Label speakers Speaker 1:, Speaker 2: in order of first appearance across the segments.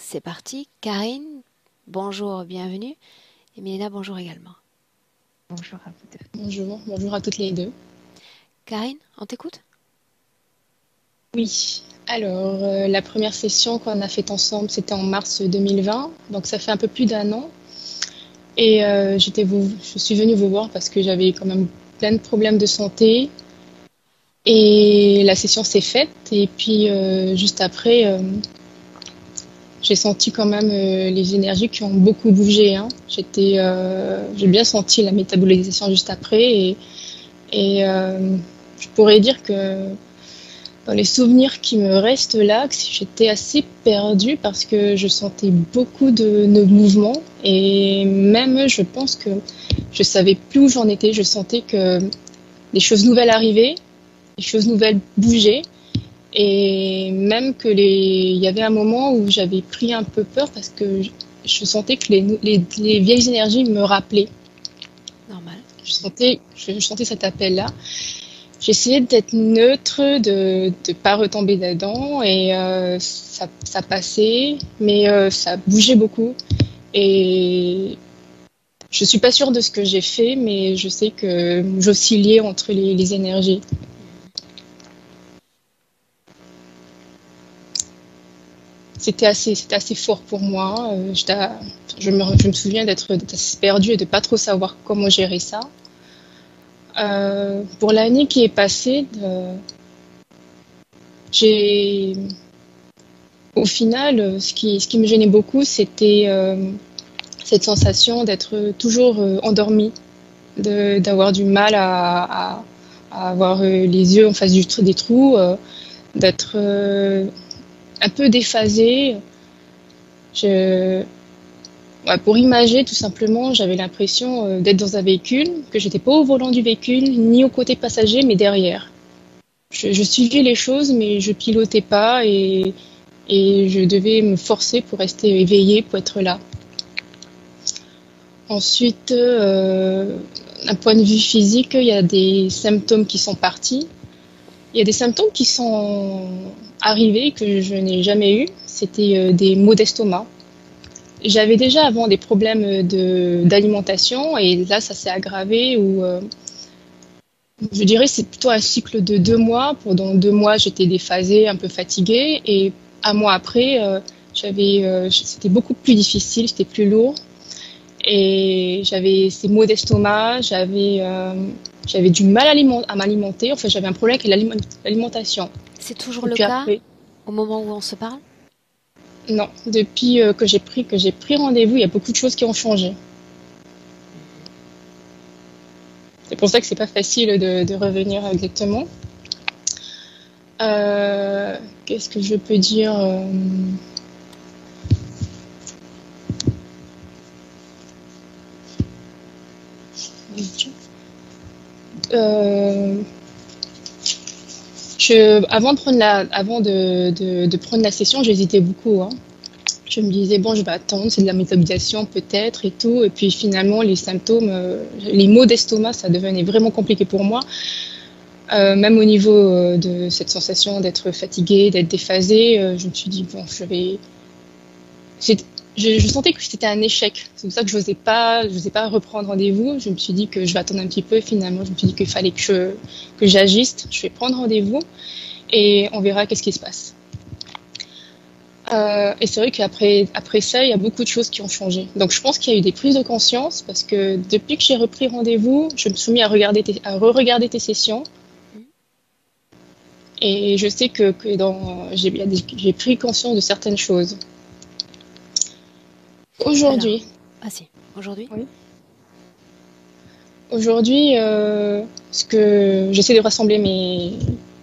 Speaker 1: c'est parti. Karine, bonjour, bienvenue. Et Milena, bonjour également.
Speaker 2: Bonjour à vous deux.
Speaker 3: Bonjour, bonjour à toutes les deux.
Speaker 1: Karine, on t'écoute?
Speaker 3: Oui, alors la première session qu'on a faite ensemble, c'était en mars 2020, donc ça fait un peu plus d'un an. Et je suis venue vous voir parce que j'avais quand même plein de problèmes de santé. Et la session s'est faite. Et puis juste après, j'ai senti quand même les énergies qui ont beaucoup bougé, hein. J'ai bien senti la métabolisation juste après. Et je pourrais dire que dans les souvenirs qui me restent là, que j'étais assez perdue parce que je sentais beaucoup de mouvements et même je pense que je savais plus où j'en étais. Je sentais que des choses nouvelles arrivaient, des choses nouvelles bougeaient et même il y avait un moment où j'avais pris un peu peur parce que je sentais que les vieilles énergies me rappelaient.
Speaker 1: Normal.
Speaker 3: Je sentais cet appel-là. J'essayais d'être neutre, de ne pas retomber dedans et ça passait, mais ça bougeait beaucoup. Et je suis pas sûre de ce que j'ai fait, mais je sais que j'oscillais entre les énergies. C'était assez fort pour moi. Je me souviens d'être assez perdue et de pas trop savoir comment gérer ça. Pour l'année qui est passée, j'ai au final, ce qui me gênait beaucoup, c'était cette sensation d'être toujours endormie, d'avoir du mal à avoir les yeux en face des trous, d'être un peu déphasée. Je, ouais, pour imager, tout simplement, j'avais l'impression d'être dans un véhicule, que j'étais pas au volant du véhicule, ni au côté passager, mais derrière. Je suivais les choses, mais je pilotais pas et je devais me forcer pour rester éveillée, pour être là. Ensuite, d'un point de vue physique, il y a des symptômes qui sont partis. Il y a des symptômes qui sont arrivés que je n'ai jamais eu. C'était des maux d'estomac. J'avais déjà avant des problèmes d'alimentation et là, ça s'est aggravé où je dirais c'est plutôt un cycle de 2 mois. Pendant 2 mois, j'étais déphasée, un peu fatiguée et un mois après, c'était beaucoup plus difficile, c'était plus lourd. Et j'avais ces maux d'estomac, j'avais du mal à m'alimenter. Enfin, j'avais un problème avec l'alimentation.
Speaker 1: C'est toujours
Speaker 3: Et
Speaker 1: le
Speaker 3: puis
Speaker 1: cas
Speaker 3: après,
Speaker 1: au moment où on se parle?
Speaker 3: non, depuis que j'ai pris rendez-vous, il y a beaucoup de choses qui ont changé. C'est pour ça que c'est pas facile de revenir exactement. Euh, Qu'est-ce que je peux dire euh, avant de prendre la session, j'hésitais beaucoup, hein. Je me disais, bon, je vais attendre, c'est de la métabolisation peut-être et tout. Et puis finalement, les symptômes, les maux d'estomac, ça devenait vraiment compliqué pour moi. Même au niveau de cette sensation d'être fatiguée, d'être déphasée, je me suis dit, bon, je sentais que c'était un échec. C'est pour ça que je n'osais pas reprendre rendez-vous. Je me suis dit que je vais attendre un petit peu. Finalement, je me suis dit qu'il fallait que j'agisse. Je vais prendre rendez-vous et on verra qu'est-ce qui se passe. Et c'est vrai après ça, il y a beaucoup de choses qui ont changé. Donc je pense qu'il y a eu des prises de conscience parce que depuis que j'ai repris rendez-vous, je me suis mis à re-regarder tes sessions
Speaker 1: Hmm.
Speaker 3: et je sais j'ai pris conscience de certaines choses.
Speaker 1: Alors,
Speaker 3: Aujourd'hui,
Speaker 1: ah si, aujourd'hui?
Speaker 3: oui. Aujourd'hui, ce que j'essaie de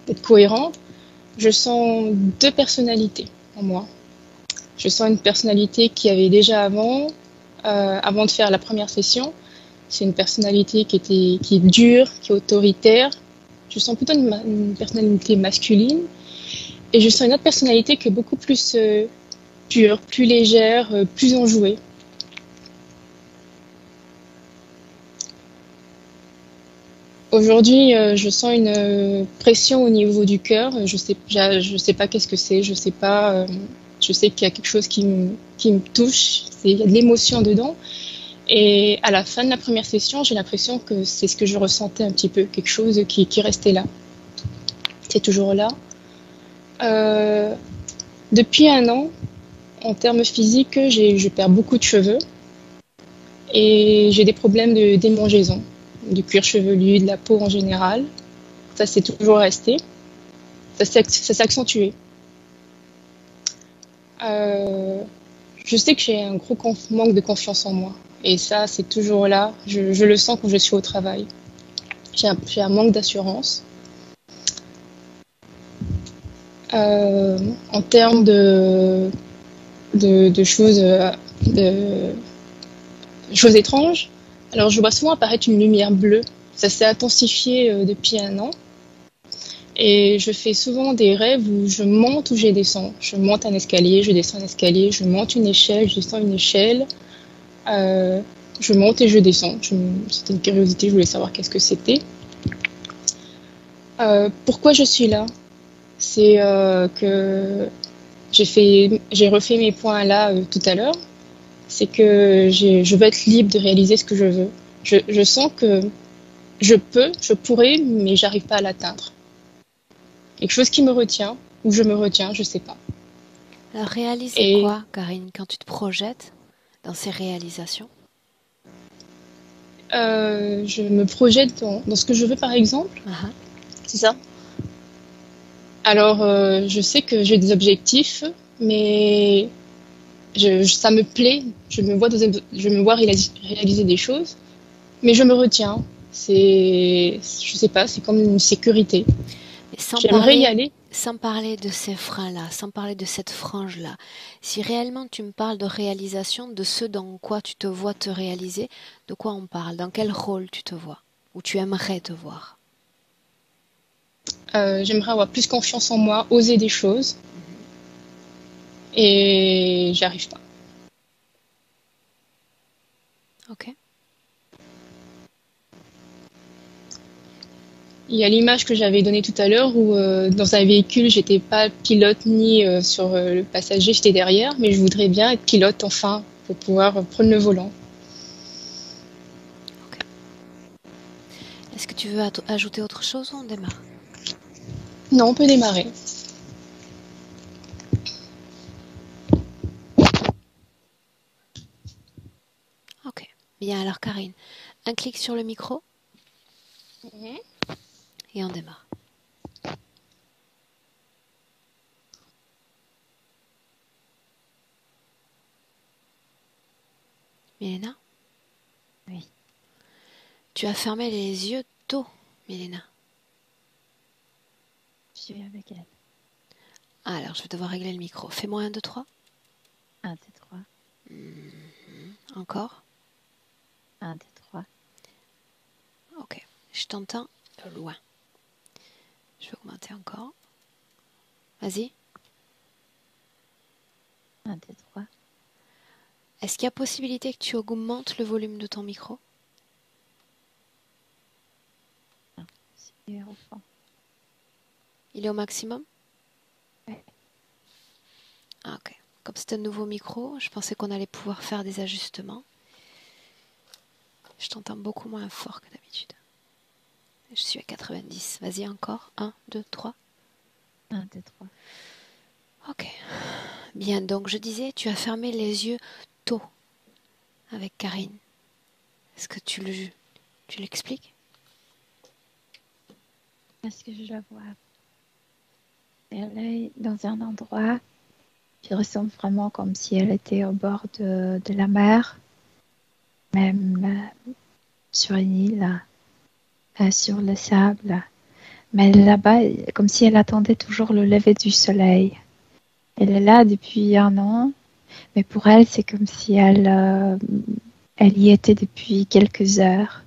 Speaker 3: d'être cohérente, je sens deux personnalités en moi. Je sens une personnalité qui avait déjà avant de faire la première session. C'est une personnalité qui est dure, qui est autoritaire. Je sens plutôt une personnalité masculine. Et je sens une autre personnalité qui est beaucoup plus pure, plus légère, plus enjouée. Aujourd'hui, je sens une pression au niveau du cœur. Je sais pas qu'est-ce que c'est. Je sais pas. Je sais qu'il y a quelque chose qui me touche, il y a de l'émotion dedans. Et à la fin de la première session, j'ai l'impression que c'est ce que je ressentais un petit peu, quelque chose qui restait là. C'est toujours là. Depuis un an, en termes physiques, je perds beaucoup de cheveux et j'ai des problèmes de démangeaison, du cuir chevelu, de la peau en général. Ça, c'est toujours resté. Ça s'est accentué. Je sais que j'ai un gros manque de confiance en moi. Et ça, c'est toujours là. Je le sens quand je suis au travail. J'ai un manque d'assurance. En termes de choses étranges, alors je vois souvent apparaître une lumière bleue. Ça s'est intensifié depuis un an. Et je fais souvent des rêves où je monte ou je descends. Je monte un escalier, je descends un escalier, je monte une échelle, je descends une échelle. Je monte et je descends. C'était une curiosité, je voulais savoir qu'est-ce que c'était. Pourquoi je suis là? C'est que j'ai refait mes points là tout à l'heure. C'est que je veux être libre de réaliser ce que je veux. Je sens que je pourrais, mais j'arrive pas à l'atteindre. Quelque chose qui me retient, ou je me retiens, je sais pas.
Speaker 1: Alors réaliser quoi, Karine, quand tu te projettes dans ces réalisations?
Speaker 3: Je me projette dans ce que je veux, par exemple. C'est ça. Alors, je sais que j'ai des objectifs, mais ça me plaît. Je me vois réaliser des choses, mais je me retiens. Je sais pas, c'est comme une sécurité. J'aimerais y aller.
Speaker 1: Sans parler de ces freins-là, sans parler de cette frange-là, si réellement tu me parles de réalisation, de ce dans quoi tu te vois te réaliser, de quoi on parle? Dans quel rôle tu te vois? Ou tu aimerais te voir?
Speaker 3: J'aimerais avoir plus confiance en moi, oser des choses. Et j'y arrive pas.
Speaker 1: Ok.
Speaker 3: Il y a l'image que j'avais donnée tout à l'heure où dans un véhicule, j'étais pas pilote ni sur le passager, j'étais derrière, mais je voudrais bien être pilote enfin pour pouvoir prendre le volant.
Speaker 1: Ok. Est-ce que tu veux ajouter autre chose ou on démarre?
Speaker 3: Non, on peut démarrer.
Speaker 1: Ok. Bien, alors Karine, un clic sur le micro et on démarre. Milena?
Speaker 2: Oui.
Speaker 1: Tu as fermé les yeux tôt, Milena.
Speaker 2: Je suis avec elle.
Speaker 1: Alors, je vais devoir régler le micro. Fais-moi 1, 2, 3.
Speaker 2: 1, 2, 3.
Speaker 1: Encore.
Speaker 2: 1, 2, 3.
Speaker 1: Ok. Je t'entends de loin. Je vais augmenter encore. Vas-y.
Speaker 2: 1, 2, 3.
Speaker 1: Est-ce qu'il y a possibilité que tu augmentes le volume de ton micro?
Speaker 2: Non, c'est au fond.
Speaker 1: Il est au maximum?
Speaker 2: Oui.
Speaker 1: Ah, ok. Comme c'est un nouveau micro, je pensais qu'on allait pouvoir faire des ajustements. Je t'entends beaucoup moins fort que d'habitude. Je suis à 90. Vas-y encore. 1, 2, 3.
Speaker 2: 1, 2, 3.
Speaker 1: Ok. Bien, donc je disais, tu as fermé les yeux tôt avec Karine. Est-ce que tu l'expliques?
Speaker 2: Est-ce que je la vois? Elle est dans un endroit qui ressemble vraiment comme si elle était au bord de la mer, même sur une île, sur le sable. Mais là-bas, comme si elle attendait toujours le lever du soleil. Elle est là depuis un an, mais pour elle, c'est comme si elle y était depuis quelques heures.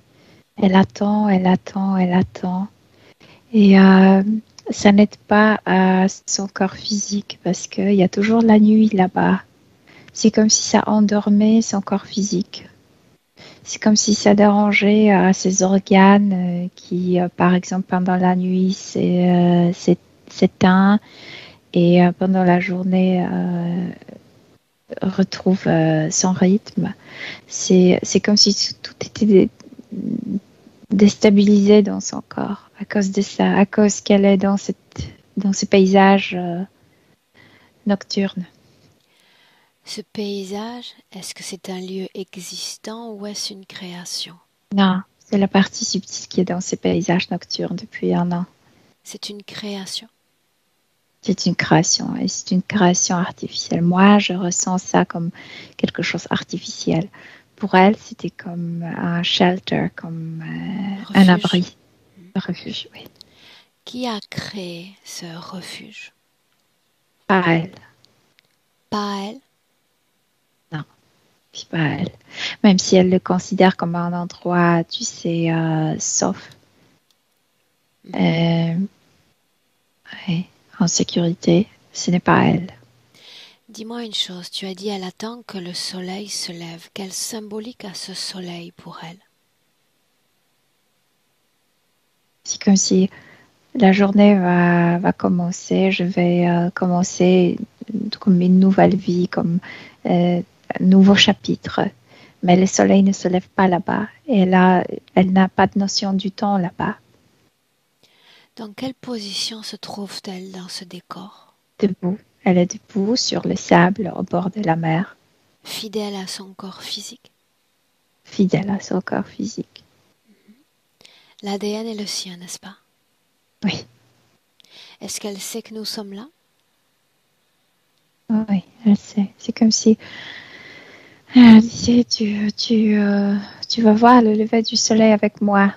Speaker 2: Elle attend, elle attend, elle attend. Et ça n'aide pas à son corps physique parce qu'il y a toujours la nuit là-bas. C'est comme si ça endormait son corps physique. C'est comme si ça dérangeait ses organes qui, par exemple, pendant la nuit, s'éteint et pendant la journée retrouve son rythme. C'est comme si tout était déstabilisé dans son corps à cause de ça, à cause qu'elle est dans ce paysage nocturne.
Speaker 1: Ce paysage, est-ce que c'est un lieu existant ou est-ce une création?
Speaker 2: Non, c'est la partie subtile qui est dans ce paysage nocturne depuis un an.
Speaker 1: C'est une création.
Speaker 2: C'est une création et c'est une création artificielle. Moi, je ressens ça comme quelque chose d'artificiel. Pour elle, c'était comme un shelter, comme un abri, un refuge. Oui.
Speaker 1: Qui a créé ce refuge?
Speaker 2: Pas elle.
Speaker 1: Pas elle?
Speaker 2: Non, c'est pas elle. Même si elle le considère comme un endroit, tu sais, sauf. Ouais, en sécurité, ce n'est pas elle.
Speaker 1: Dis-moi une chose, tu as dit elle attend que le soleil se lève. Quelle symbolique a ce soleil pour elle?
Speaker 2: C'est comme si la journée va commencer, je vais commencer comme une nouvelle vie, comme un nouveau chapitre. Mais le soleil ne se lève pas là-bas et là, elle n'a pas de notion du temps là-bas.
Speaker 1: Dans quelle position se trouve-t-elle dans ce décor?
Speaker 2: Debout, elle est debout sur le sable au bord de la mer,
Speaker 1: Fidèle à son corps physique.
Speaker 2: fidèle à son corps physique.
Speaker 1: L'ADN est le sien, n'est-ce pas?
Speaker 2: Oui,
Speaker 1: Est-ce qu'elle sait que nous sommes là?
Speaker 2: oui, elle sait. C'est comme si elle disait, tu vas voir le lever du soleil avec moi.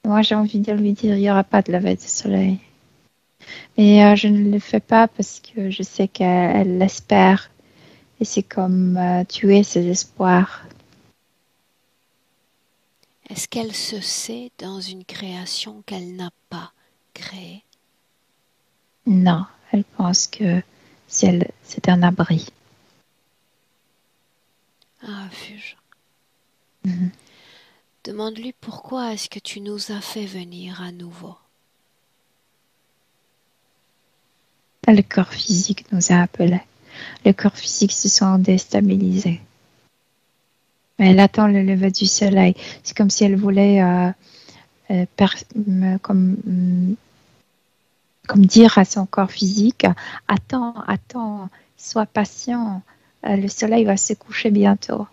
Speaker 2: Moi, j'ai envie de lui dire, il n'y aura pas de lever du soleil. Mais je ne le fais pas parce que je sais qu'elle l'espère. Et c'est comme tuer ses espoirs.
Speaker 1: Est-ce qu'elle se sait dans une création qu'elle n'a pas créée?
Speaker 2: Non, elle pense que c'est un abri.
Speaker 1: Un refuge.
Speaker 2: Mhm.
Speaker 1: Demande-lui pourquoi est-ce que tu nous as fait venir à nouveau.
Speaker 2: Le corps physique nous a appelés. Le corps physique se sent déstabilisé. Mais elle attend le lever du soleil. C'est comme si elle voulait comme dire à son corps physique, attends, sois patient, le soleil va se coucher bientôt.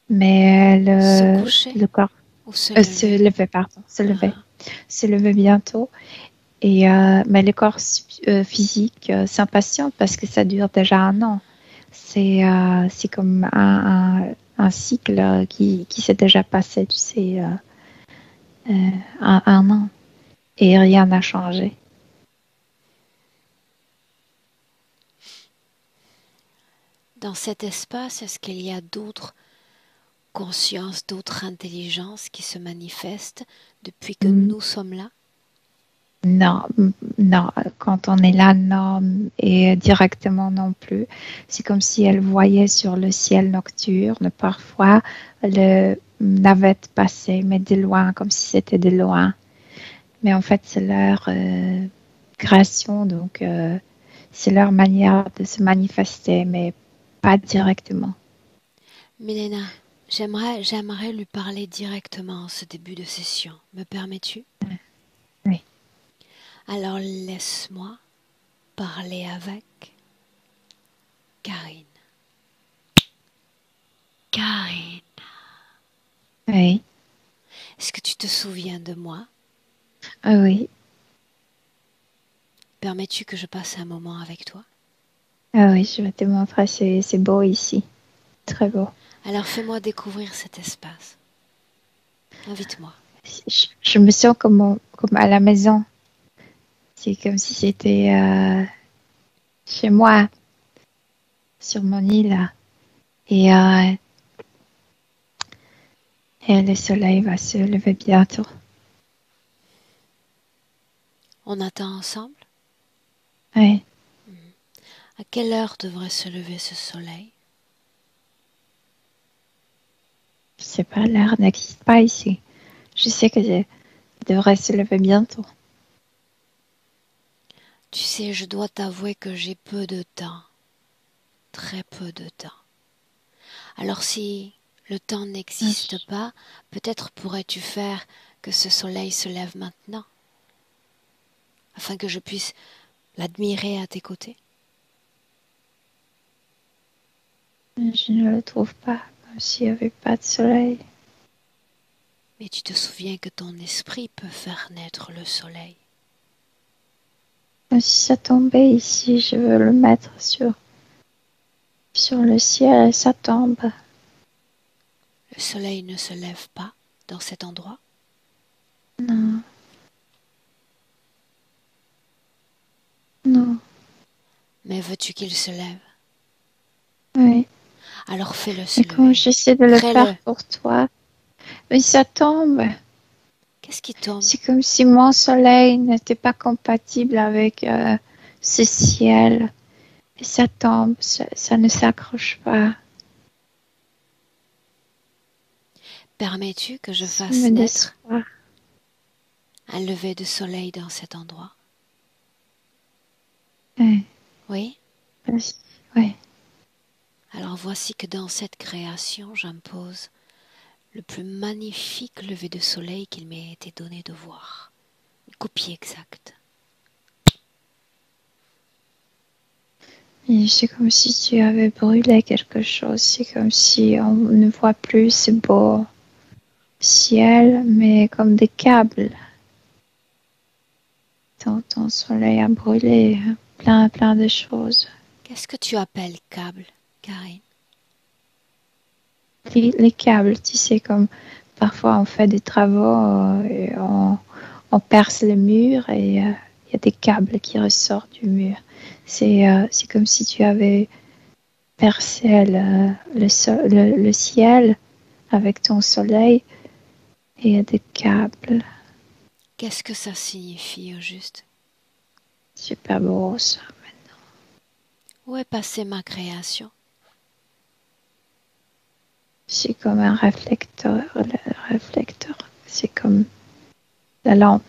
Speaker 2: Mais
Speaker 1: Se coucher
Speaker 2: le corps
Speaker 1: ou se lever?
Speaker 2: se lever bientôt. Et, mais le corps physique s'impatiente parce que ça dure déjà un an. C'est comme un cycle qui s'est déjà passé, tu sais, un an. Et rien n'a changé.
Speaker 1: Dans cet espace, est-ce qu'il y a d'autres consciences, d'autres intelligences qui se manifestent depuis que nous sommes là?
Speaker 2: Non, non, quand on est là, non, et directement non plus. C'est comme si elle voyait sur le ciel nocturne parfois le navette passer, mais de loin, comme si c'était de loin. Mais en fait, c'est leur création, donc c'est leur manière de se manifester, mais pas directement.
Speaker 1: Milena, j'aimerais lui parler directement en ce début de session. Me permets-tu?
Speaker 2: Oui.
Speaker 1: Alors laisse-moi parler avec Karine. Karine,
Speaker 2: Oui.
Speaker 1: est-ce que tu te souviens de moi?
Speaker 2: Ah oui.
Speaker 1: Permets-tu que je passe un moment avec toi?
Speaker 2: Ah oui, je vais te montrer, c'est beau ici. Très beau.
Speaker 1: Alors fais-moi découvrir cet espace. Invite-moi.
Speaker 2: Je me sens comme à la maison. C'est comme si c'était chez moi, sur mon île. Et, et le soleil va se lever bientôt.
Speaker 1: On attend ensemble?
Speaker 2: Oui.
Speaker 1: À quelle heure devrait se lever ce soleil?
Speaker 2: Je sais pas, l'heure n'existe pas ici. Je sais que je devrais se lever bientôt.
Speaker 1: Tu sais, je dois t'avouer que j'ai peu de temps, très peu de temps. Alors si le temps n'existe pas, peut-être pourrais-tu faire que ce soleil se lève maintenant, afin que je puisse l'admirer à tes côtés.
Speaker 2: Je ne le trouve pas, comme s'il n'y avait pas de soleil.
Speaker 1: Mais tu te souviens que ton esprit peut faire naître le soleil.
Speaker 2: Comme si ça tombait ici, je veux le mettre sur le ciel et ça tombe.
Speaker 1: Le soleil ne se lève pas dans cet endroit.
Speaker 2: Non, non,
Speaker 1: Mais veux-tu qu'il se lève?
Speaker 2: oui.
Speaker 1: Alors fais-le se
Speaker 2: Et quand
Speaker 1: lever.
Speaker 2: j'essaie de le
Speaker 1: Crée-le.
Speaker 2: faire pour toi, mais ça tombe.
Speaker 1: Qu'est-ce qui tombe?
Speaker 2: C'est comme si mon soleil n'était pas compatible avec ce ciel. Et ça tombe, ça ne s'accroche pas.
Speaker 1: Permets-tu que je
Speaker 2: Ça
Speaker 1: fasse
Speaker 2: me
Speaker 1: naître
Speaker 2: déçoit.
Speaker 1: un lever de soleil dans cet endroit?
Speaker 2: Oui,
Speaker 1: Oui?
Speaker 2: oui.
Speaker 1: Alors voici que dans cette création, j'impose le plus magnifique lever de soleil qu'il m'ait été donné de voir. Une copie exacte.
Speaker 2: Et c'est comme si tu avais brûlé quelque chose. C'est comme si on ne voit plus ce beau ciel, mais comme des câbles. Ton soleil a brûlé plein de choses.
Speaker 1: Qu'est-ce que tu appelles câble, Karine?
Speaker 2: Les câbles, tu sais, comme parfois on fait des travaux et on perce le mur et il y a des câbles qui ressortent du mur. C'est comme si tu avais percé le ciel avec ton soleil et il y a des câbles.
Speaker 1: Qu'est-ce que ça signifie au juste?
Speaker 2: Super beau ça.
Speaker 1: Où est passée ma création?
Speaker 2: C'est comme un réflecteur. Le réflecteur, c'est comme la lampe.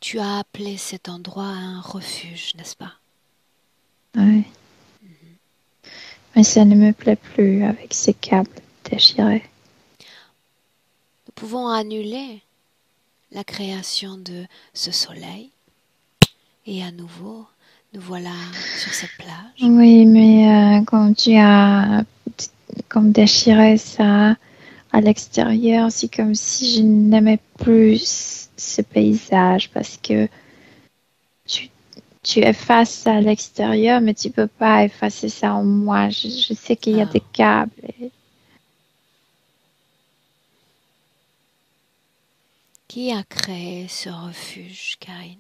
Speaker 1: Tu as appelé cet endroit un refuge, n'est-ce pas?
Speaker 2: Ouais. Mais ça ne me plaît plus avec ces câbles déchirés.
Speaker 1: Nous pouvons annuler la création de ce soleil et à nouveau, nous voilà sur cette plage.
Speaker 2: Oui, mais quand tu as comme déchiré ça à l'extérieur, c'est comme si je n'aimais plus ce paysage parce que tu, tu effaces ça à l'extérieur, mais tu peux pas effacer ça en moi. Je sais qu'il y a des
Speaker 1: Ah.
Speaker 2: câbles.
Speaker 1: Qui a créé ce refuge, Karine?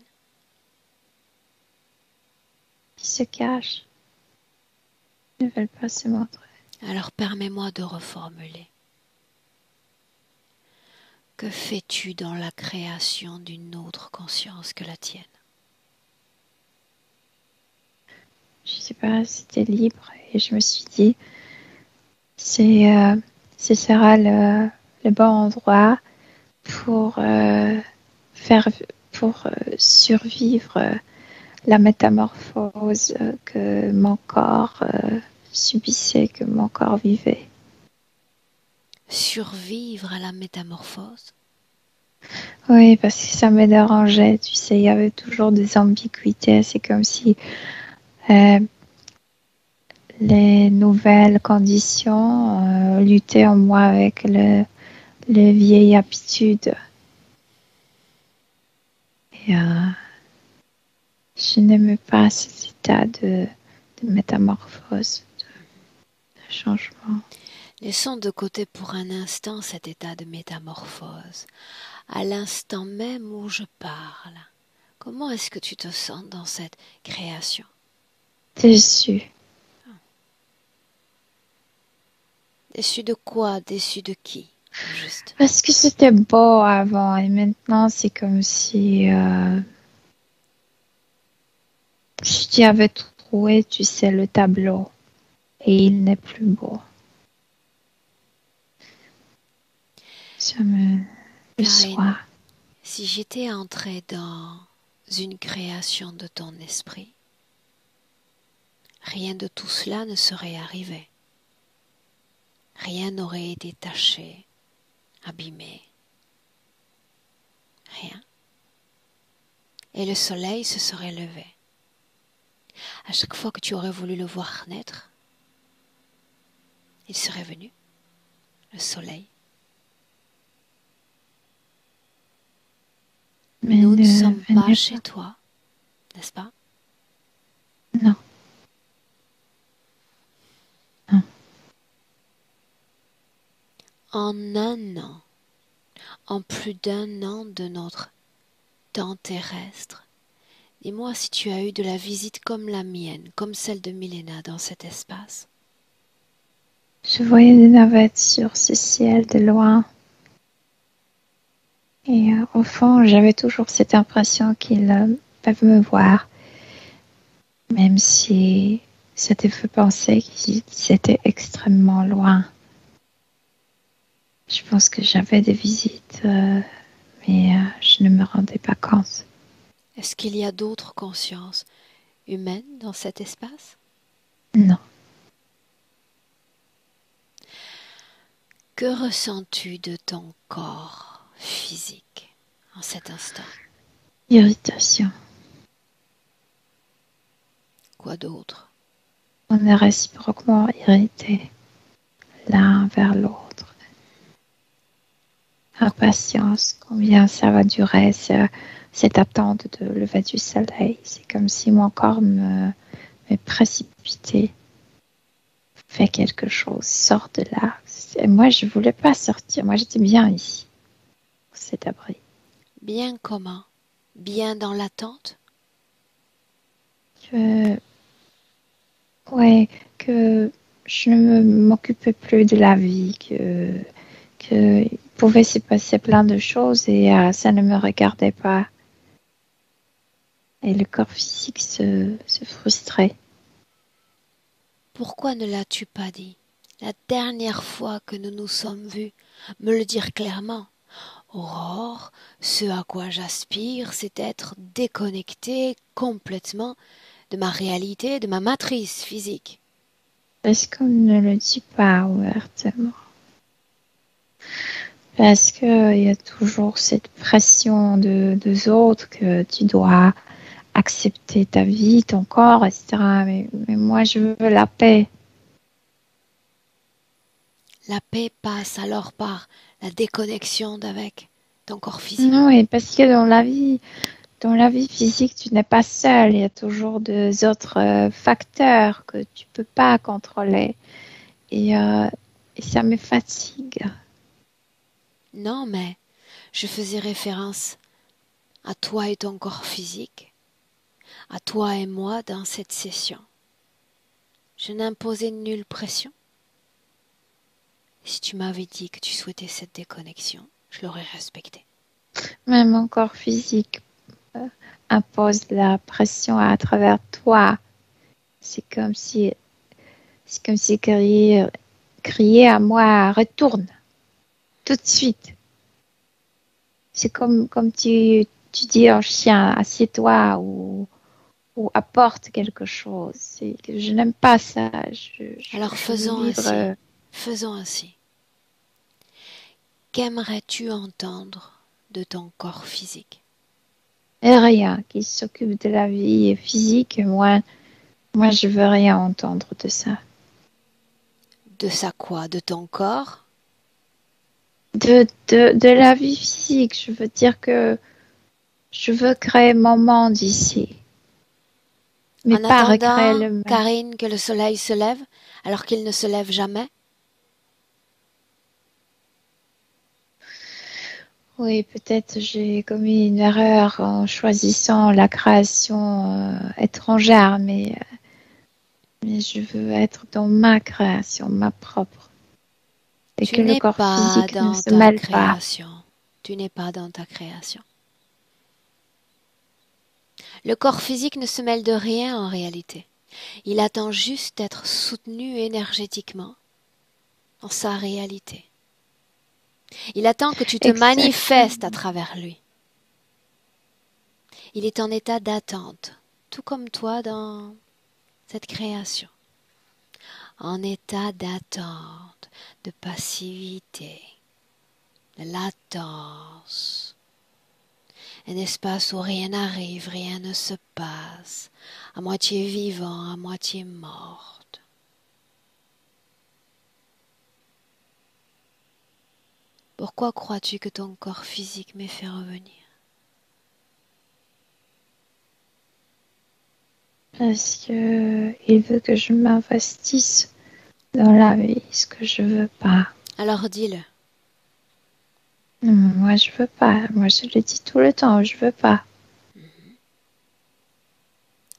Speaker 2: Qui se cachent. Ils ne veulent pas se montrer.
Speaker 1: Alors permets-moi de reformuler. Que fais-tu dans la création d'une autre conscience que la tienne?
Speaker 2: Je sais pas, c'était libre et je me suis dit, ce sera le bon endroit pour faire pour survivre la métamorphose que mon corps subissait, que mon corps vivait.
Speaker 1: Survivre à la métamorphose?
Speaker 2: Oui, parce que ça me dérangeait, tu sais, il y avait toujours des ambiguïtés. C'est comme si euh, les nouvelles conditions luttaient en moi avec les vieilles habitudes. Et je n'aimais pas cet état de métamorphose, de changement.
Speaker 1: Laissons de côté pour un instant cet état de métamorphose. À l'instant même où je parle, comment est-ce que tu te sens dans cette création?
Speaker 2: Déçue.
Speaker 1: Déçu de quoi? Déçu de qui? Au juste.
Speaker 2: Parce que c'était beau avant et maintenant c'est comme si tu avais trouvé, tu sais, le tableau et il n'est plus beau. Ça me
Speaker 1: Karine,
Speaker 2: déçoit.
Speaker 1: Si j'étais entrée dans une création de ton esprit, rien de tout cela ne serait arrivé. Rien n'aurait été taché, abîmé. Rien. Et le soleil se serait levé. À chaque fois que tu aurais voulu le voir naître, il serait venu, le soleil.
Speaker 2: Mais
Speaker 1: Nous ne
Speaker 2: ne
Speaker 1: sommes pas
Speaker 2: venez
Speaker 1: chez toi, n'est-ce pas?
Speaker 2: Non, non.
Speaker 1: En un an, en plus d'un an de notre temps terrestre, dis-moi si tu as eu de la visite comme la mienne, comme celle de Milena dans cet espace.
Speaker 2: Je voyais des navettes sur ce ciel de loin. Et au fond, j'avais toujours cette impression qu'ils peuvent me voir, même si ça te fait penser qu'ils étaient extrêmement loin. Je pense que j'avais des visites, mais je ne me rendais pas compte.
Speaker 1: Est-ce qu'il y a d'autres consciences humaines dans cet espace?
Speaker 2: Non,
Speaker 1: Que ressens-tu de ton corps physique en cet instant?
Speaker 2: irritation.
Speaker 1: Quoi d'autre?
Speaker 2: On est réciproquement irrités l'un vers l'autre. Impatience, combien ça va durer, cette attente de lever du soleil. C'est comme si mon corps me précipité. Fais quelque chose, sors de là. Et moi, je voulais pas sortir. Moi, j'étais bien ici, pour cet abri.
Speaker 1: Bien comment? Bien dans l'attente?
Speaker 2: Ouais, que je ne m'occupais plus de la vie, que il pouvait se passer plein de choses et ça ne me regardait pas. Et le corps physique se frustrait.
Speaker 1: Pourquoi ne l'as-tu pas dit? La dernière fois que nous nous sommes vus, me le dire clairement. Aurore, ce à quoi j'aspire, c'est être déconnecté complètement de ma réalité, de ma matrice physique.
Speaker 2: Parce qu'on ne le dit pas ouvertement. Parce qu'il y a toujours cette pression des autres que tu dois accepter ta vie, ton corps, etc. Mais moi, je veux la paix.
Speaker 1: La paix passe alors par la déconnexion d'avec ton corps physique.
Speaker 2: Non, et parce que dans la vie physique, tu n'es pas seul. Il y a toujours des autres facteurs que tu peux pas contrôler. Et, euh, et ça me fatigue.
Speaker 1: Non, mais je faisais référence à toi et ton corps physique, à toi et moi dans cette session. Je n'imposais nulle pression. Si tu m'avais dit que tu souhaitais cette déconnexion, je l'aurais respecté.
Speaker 2: Même mon corps physique euh, impose la pression à travers toi. C'est comme si crier à moi, retourne, tout de suite. C'est comme tu dis au chien, assieds-toi ou apporte quelque chose. Je n'aime pas ça.
Speaker 1: Alors
Speaker 2: Je veux
Speaker 1: faisons
Speaker 2: vivre.
Speaker 1: ainsi. Faisons ainsi. Qu'aimerais-tu entendre de ton corps physique?
Speaker 2: Et rien qui s'occupe de la vie physique. Moi, je veux rien entendre de ça.
Speaker 1: De ça quoi? De ton corps?
Speaker 2: De la vie physique, je veux dire que je veux créer mon monde ici. Mais
Speaker 1: En
Speaker 2: pas recréer
Speaker 1: attendant,
Speaker 2: le mien.
Speaker 1: Karine, que le soleil se lève, alors qu'il ne se lève jamais?
Speaker 2: Oui, peut-être j'ai commis une erreur en choisissant la création étrangère, mais je veux être dans ma création, ma propre. Et
Speaker 1: Tu
Speaker 2: que le
Speaker 1: n'es
Speaker 2: corps
Speaker 1: pas
Speaker 2: physique ne
Speaker 1: dans
Speaker 2: se
Speaker 1: ta
Speaker 2: mêle pas.
Speaker 1: création. Tu n'es pas dans ta création. Le corps physique ne se mêle de rien en réalité. Il attend juste d'être soutenu énergétiquement dans sa réalité. Il attend que tu te manifestes à
Speaker 2: Exactement.
Speaker 1: travers lui. Il est en état d'attente, tout comme toi dans cette création. En état d'attente, de passivité, de latence. Un espace où rien n'arrive, rien ne se passe, à moitié vivant, à moitié morte. Pourquoi crois-tu que ton corps physique m'ait fait revenir?
Speaker 2: Parce que il veut que je m'investisse dans la vie, ce que je veux pas.
Speaker 1: Alors dis-le.
Speaker 2: Non, moi, je veux pas. Moi, je le dis tout le temps, je veux pas.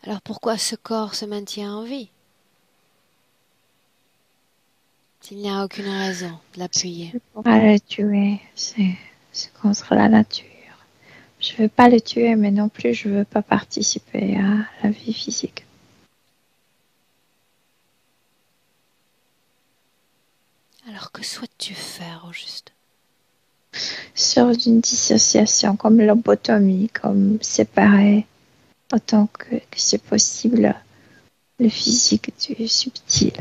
Speaker 1: Alors pourquoi ce corps se maintient en vie? S'il n'y a aucune raison de l'appuyer.
Speaker 2: Je pourrais le tuer. C'est contre la nature. Je veux pas le tuer, mais non plus, je veux pas participer à la vie physique.
Speaker 1: Alors que souhaites-tu faire au juste?
Speaker 2: Sur une dissociation, comme lobotomie, comme séparer autant que c'est possible le physique du subtil.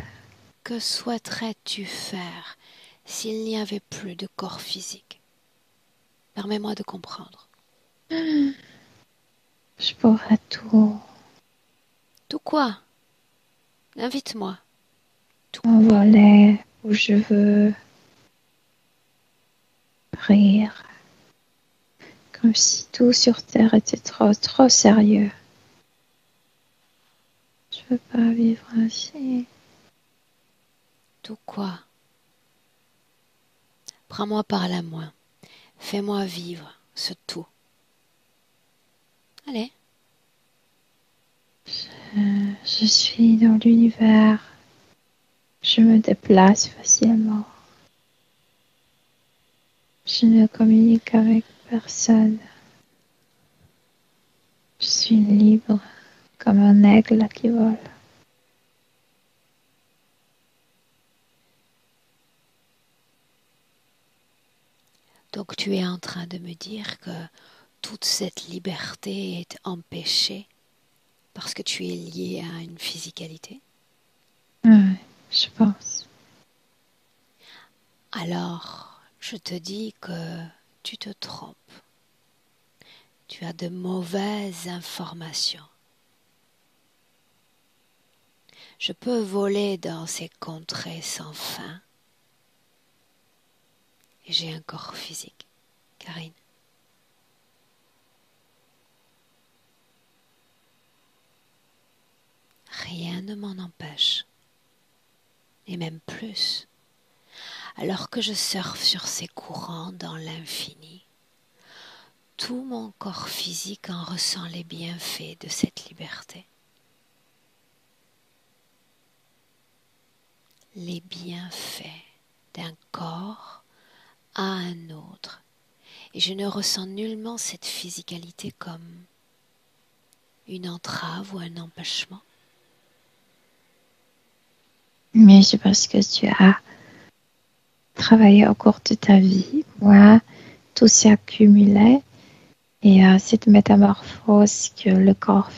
Speaker 1: Que souhaiterais-tu faire s'il n'y avait plus de corps physique? Permets-moi de comprendre.
Speaker 2: Je pourrais tout
Speaker 1: Tout quoi? Invite-moi. Tout.
Speaker 2: envoler où je veux, rire, comme si tout sur Terre était trop sérieux. Je veux pas vivre ainsi.
Speaker 1: Tout quoi? Prends-moi par la main. Fais-moi vivre ce tout. Allez.
Speaker 2: Je suis dans l'univers. Je me déplace facilement. Je ne communique avec personne. Je suis libre comme un aigle qui vole.
Speaker 1: Donc tu es en train de me dire que toute cette liberté est empêchée parce que tu es lié à une physicalité?
Speaker 2: Ouais, je pense.
Speaker 1: Alors, je te dis que tu te trompes. Tu as de mauvaises informations. Je peux voler dans ces contrées sans fin. Et j'ai un corps physique, Karine. Rien ne m'en empêche. Et même plus. Alors que je surfe sur ces courants dans l'infini, tout mon corps physique en ressent les bienfaits de cette liberté. Les bienfaits d'un corps à un autre. Et je ne ressens nullement cette physicalité comme une entrave ou un empêchement.
Speaker 2: Mais c'est parce que tu as travaillé au cours de ta vie. Moi, tout s'est accumulé. Et cette métamorphose que le corps,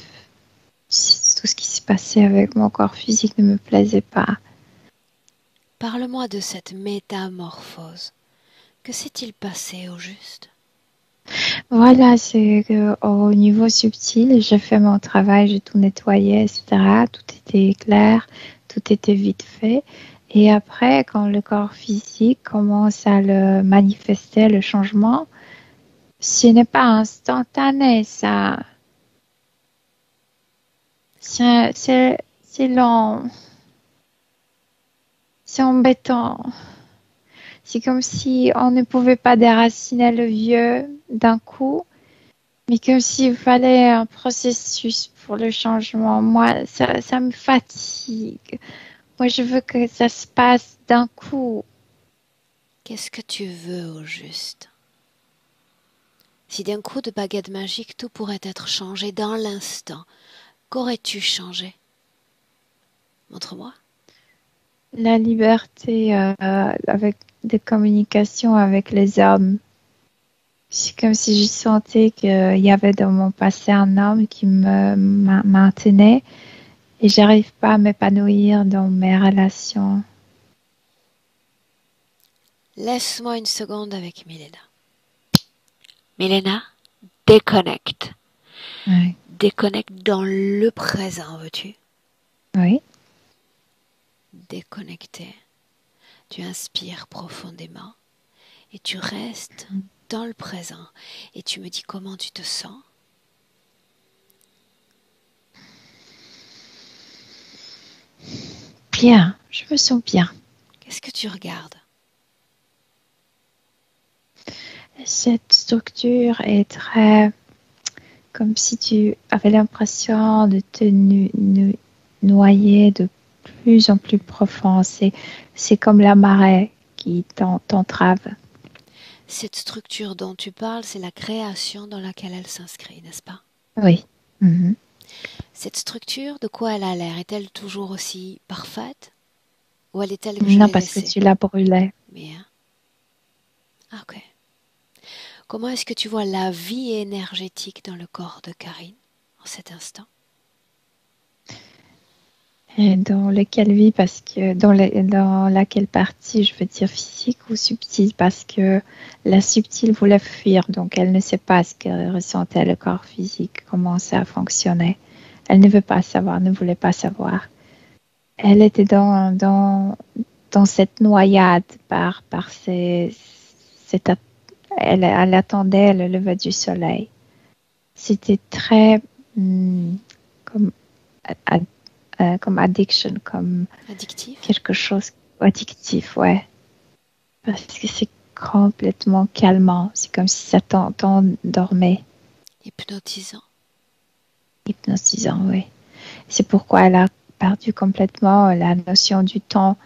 Speaker 2: tout ce qui s'est passé avec mon corps physique ne me plaisait pas.
Speaker 1: Parle-moi de cette métamorphose. Que s'est-il passé au juste?
Speaker 2: Voilà, c'est qu'au niveau subtil, j'ai fait mon travail, j'ai tout nettoyé, etc. Tout était clair, tout était vite fait. Et après, quand le corps physique commence à le manifester, le changement, ce n'est pas instantané, ça. C'est lent, c'est embêtant. C'est comme si on ne pouvait pas déraciner le vieux d'un coup, mais comme s'il fallait un processus pour le changement. Moi, ça me fatigue. Moi, je veux que ça se passe d'un coup.
Speaker 1: Qu'est-ce que tu veux au juste? Si d'un coup de baguette magique tout pourrait être changé dans l'instant, qu'aurais-tu changé? Montre-moi.
Speaker 2: La liberté avec des communications avec les hommes. C'est comme si je sentais qu'il y avait dans mon passé un homme qui me maintenait et j'arrive pas à m'épanouir dans mes relations.
Speaker 1: Laisse-moi une seconde avec Milena. Milena, déconnecte.
Speaker 2: Oui.
Speaker 1: Déconnecte dans le présent, veux-tu?
Speaker 2: Oui.
Speaker 1: Déconnecté. Tu inspires profondément et tu restes dans le présent. Et tu me dis comment tu te sens.
Speaker 2: Bien, je me sens bien.
Speaker 1: Qu'est-ce que tu regardes?
Speaker 2: Cette structure est très comme si tu avais l'impression de te noyer de plus en plus profond. C'est comme la marée qui t'entrave.
Speaker 1: Cette structure dont tu parles, c'est la création dans laquelle elle s'inscrit, n'est-ce pas?
Speaker 2: Oui. Mhm.
Speaker 1: Cette structure, de quoi elle a l'air? Est-elle toujours aussi parfaite? Ou elle est telle que je
Speaker 2: Non,
Speaker 1: l'ai
Speaker 2: parce que
Speaker 1: laissée?
Speaker 2: tu l'as brûlée.
Speaker 1: Bien. Ah, ok. Comment est-ce que tu vois la vie énergétique dans le corps de Karine en cet instant?
Speaker 2: Et dans lequel vie, parce que dans laquelle partie, je veux dire physique ou subtile, parce que la subtile voulait fuir, donc elle ne sait pas ce que ressentait le corps physique, comment ça fonctionnait. Elle ne veut pas savoir, ne voulait pas savoir. Elle était dans cette noyade cette, elle attendait le lever du soleil. C'était très comme, comme addiction, comme
Speaker 1: Addictif?
Speaker 2: quelque chose addictif, ouais. Parce que c'est complètement calmant. C'est comme si ça t'endormait,
Speaker 1: Hypnotisant?
Speaker 2: hypnotisant, oui. C'est pourquoi elle a perdu complètement la notion du temps.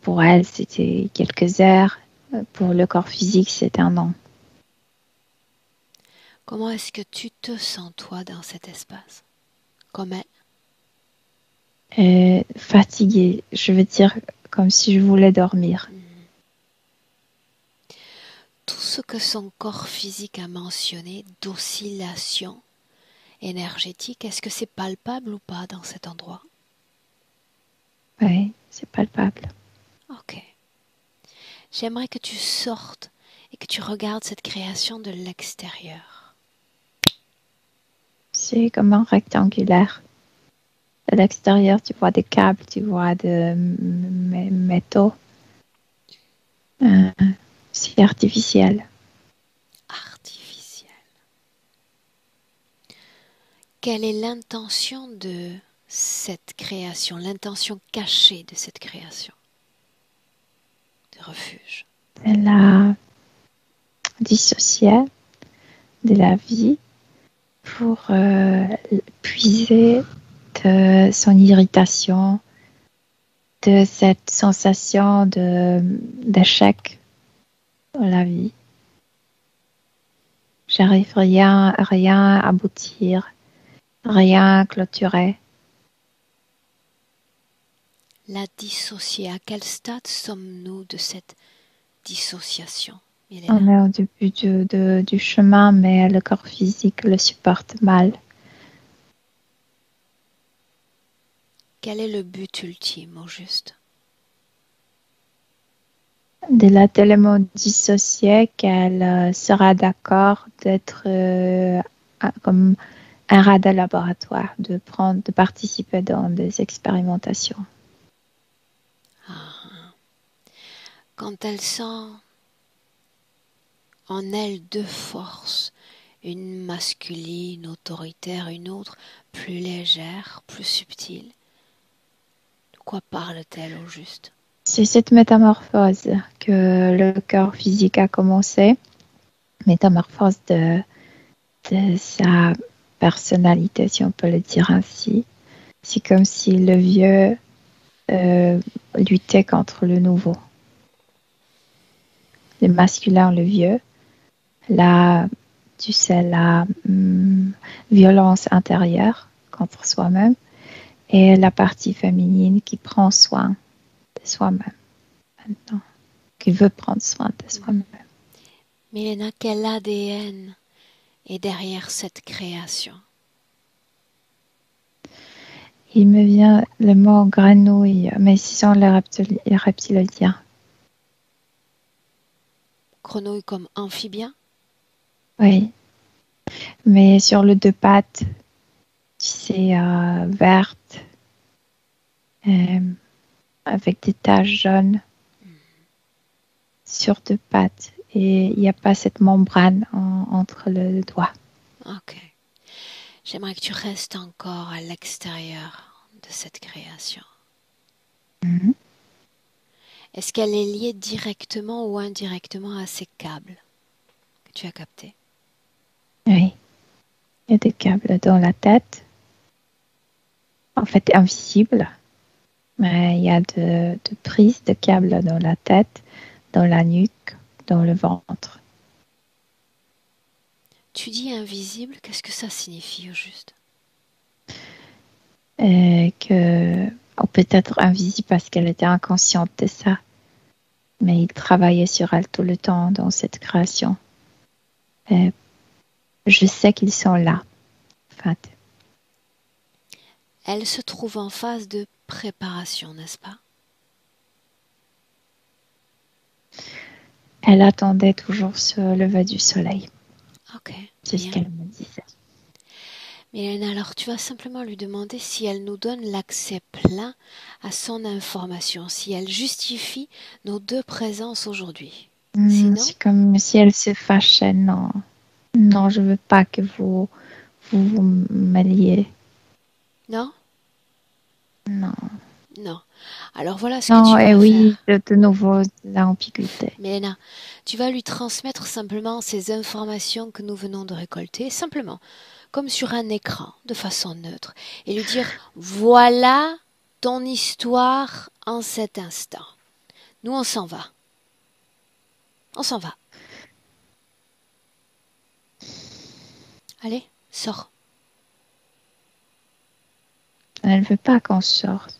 Speaker 2: Pour elle, c'était quelques heures. Pour le corps physique, c'est un an.
Speaker 1: Comment est-ce que tu te sens toi dans cet espace? Comme elle?
Speaker 2: Fatiguée, je veux dire comme si je voulais dormir.
Speaker 1: Tout ce que son corps physique a mentionné d'oscillation énergétique, est-ce que c'est palpable ou pas dans cet endroit?
Speaker 2: Oui, c'est palpable.
Speaker 1: Ok. J'aimerais que tu sortes et que tu regardes cette création de l'extérieur.
Speaker 2: C'est comme un rectangulaire. À l'extérieur, tu vois des câbles, tu vois des métaux. C'est artificiel.
Speaker 1: Artificiel. Quelle est l'intention de cette création, l'intention cachée de cette création de refuge?
Speaker 2: Elle a dissocié de la vie pour puiser de son irritation, de cette sensation d'échec dans la vie. J'arrive rien à aboutir, rien à clôturer.
Speaker 1: La dissocier, à quel stade sommes-nous de cette dissociation,
Speaker 2: On
Speaker 1: Milena?
Speaker 2: est au début du chemin, mais le corps physique le supporte mal.
Speaker 1: Quel est le but ultime au juste?
Speaker 2: De la tellement dissociée qu'elle sera d'accord d'être comme un rat de laboratoire, de participer dans des expérimentations.
Speaker 1: Ah. Quand elle sent en elle deux forces, une masculine, autoritaire, une autre plus légère, plus subtile, de quoi parle-t-elle au juste?
Speaker 2: C'est cette métamorphose que le corps physique a commencé, métamorphose de sa personnalité, si on peut le dire ainsi. C'est comme si le vieux luttait contre le nouveau. Le masculin, le vieux, la, tu sais, la violence intérieure contre soi-même et la partie féminine qui prend soin de soi-même maintenant, qui veut prendre soin de soi-même.
Speaker 1: Milena, quel ADN est derrière cette création?
Speaker 2: Il me vient le mot grenouille, mais ce sont les reptiliens.
Speaker 1: Grenouille comme amphibien?
Speaker 2: Oui, mais sur le deux pattes, tu sais, verte, avec des taches jaunes sur deux pattes. Et il n'y a pas cette membrane entre le doigt.
Speaker 1: Ok. J'aimerais que tu restes encore à l'extérieur de cette création.
Speaker 2: Mhm.
Speaker 1: Est-ce qu'elle est liée directement ou indirectement à ces câbles que tu as captés?
Speaker 2: Oui, il y a des câbles dans la tête, en fait invisibles, mais il y a de prises de câbles dans la tête, dans la nuque, dans le ventre.
Speaker 1: Tu dis invisible, qu'est-ce que ça signifie au juste?
Speaker 2: Ou peut-être invisible parce qu'elle était inconsciente de ça. Mais il travaillait sur elle tout le temps dans cette création. Et je sais qu'ils sont là, en fait.
Speaker 1: Elle se trouve en phase de préparation, n'est-ce pas?
Speaker 2: Elle attendait toujours ce lever du soleil.
Speaker 1: Ok,
Speaker 2: C'est ce
Speaker 1: bien.
Speaker 2: qu'elle me disait.
Speaker 1: Mylène, alors tu vas simplement lui demander si elle nous donne l'accès plein à son information, si elle justifie nos deux présences aujourd'hui. Sinon,
Speaker 2: C'est comme si elle se fâchait. Non, non, je veux pas que vous m'alliez.
Speaker 1: non?
Speaker 2: Non,
Speaker 1: Non. Alors voilà ce que
Speaker 2: non,
Speaker 1: tu
Speaker 2: et
Speaker 1: vas
Speaker 2: oui,
Speaker 1: faire.
Speaker 2: de nouveau, l'ambiguïté.
Speaker 1: Mélène, tu vas lui transmettre simplement ces informations que nous venons de récolter, simplement, comme sur un écran, de façon neutre, et lui dire, voilà ton histoire en cet instant. Nous, on s'en va. On s'en va. Allez, sors.
Speaker 2: Elle veut pas qu'on sorte.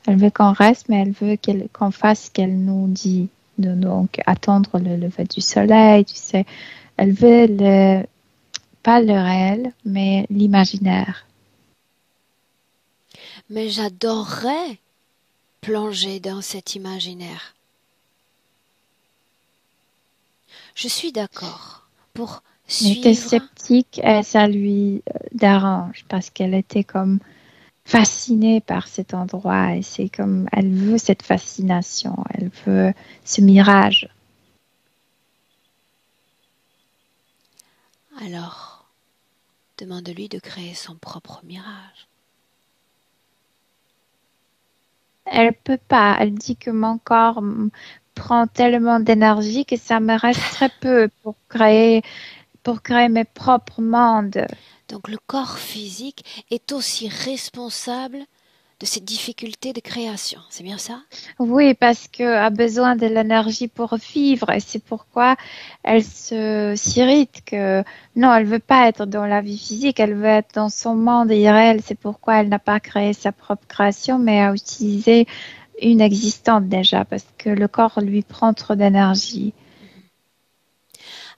Speaker 2: Elle veut qu'on reste, mais elle veut qu'on fasse ce qu'elle nous dit. Donc, attendre le lever du soleil, tu sais. Elle veut pas le réel, mais l'imaginaire.
Speaker 1: Mais j'adorerais plonger dans cet imaginaire. Je suis d'accord pour
Speaker 2: Elle était
Speaker 1: suivre.
Speaker 2: sceptique et ça lui dérange parce qu'elle était comme fascinée par cet endroit et c'est comme elle veut cette fascination, elle veut ce mirage.
Speaker 1: Alors, demande-lui de créer son propre mirage.
Speaker 2: Elle peut pas, elle dit que mon corps prend tellement d'énergie que ça me reste très peu pour créer mes propres mondes.
Speaker 1: Donc le corps physique est aussi responsable de cette difficulté de création. C'est bien ça?
Speaker 2: Oui, parce qu'elle a besoin de l'énergie pour vivre et c'est pourquoi elle s'irrite que non, elle veut pas être dans la vie physique, elle veut être dans son monde irréel. C'est pourquoi elle n'a pas créé sa propre création, mais a utilisé une existante déjà parce que le corps lui prend trop d'énergie.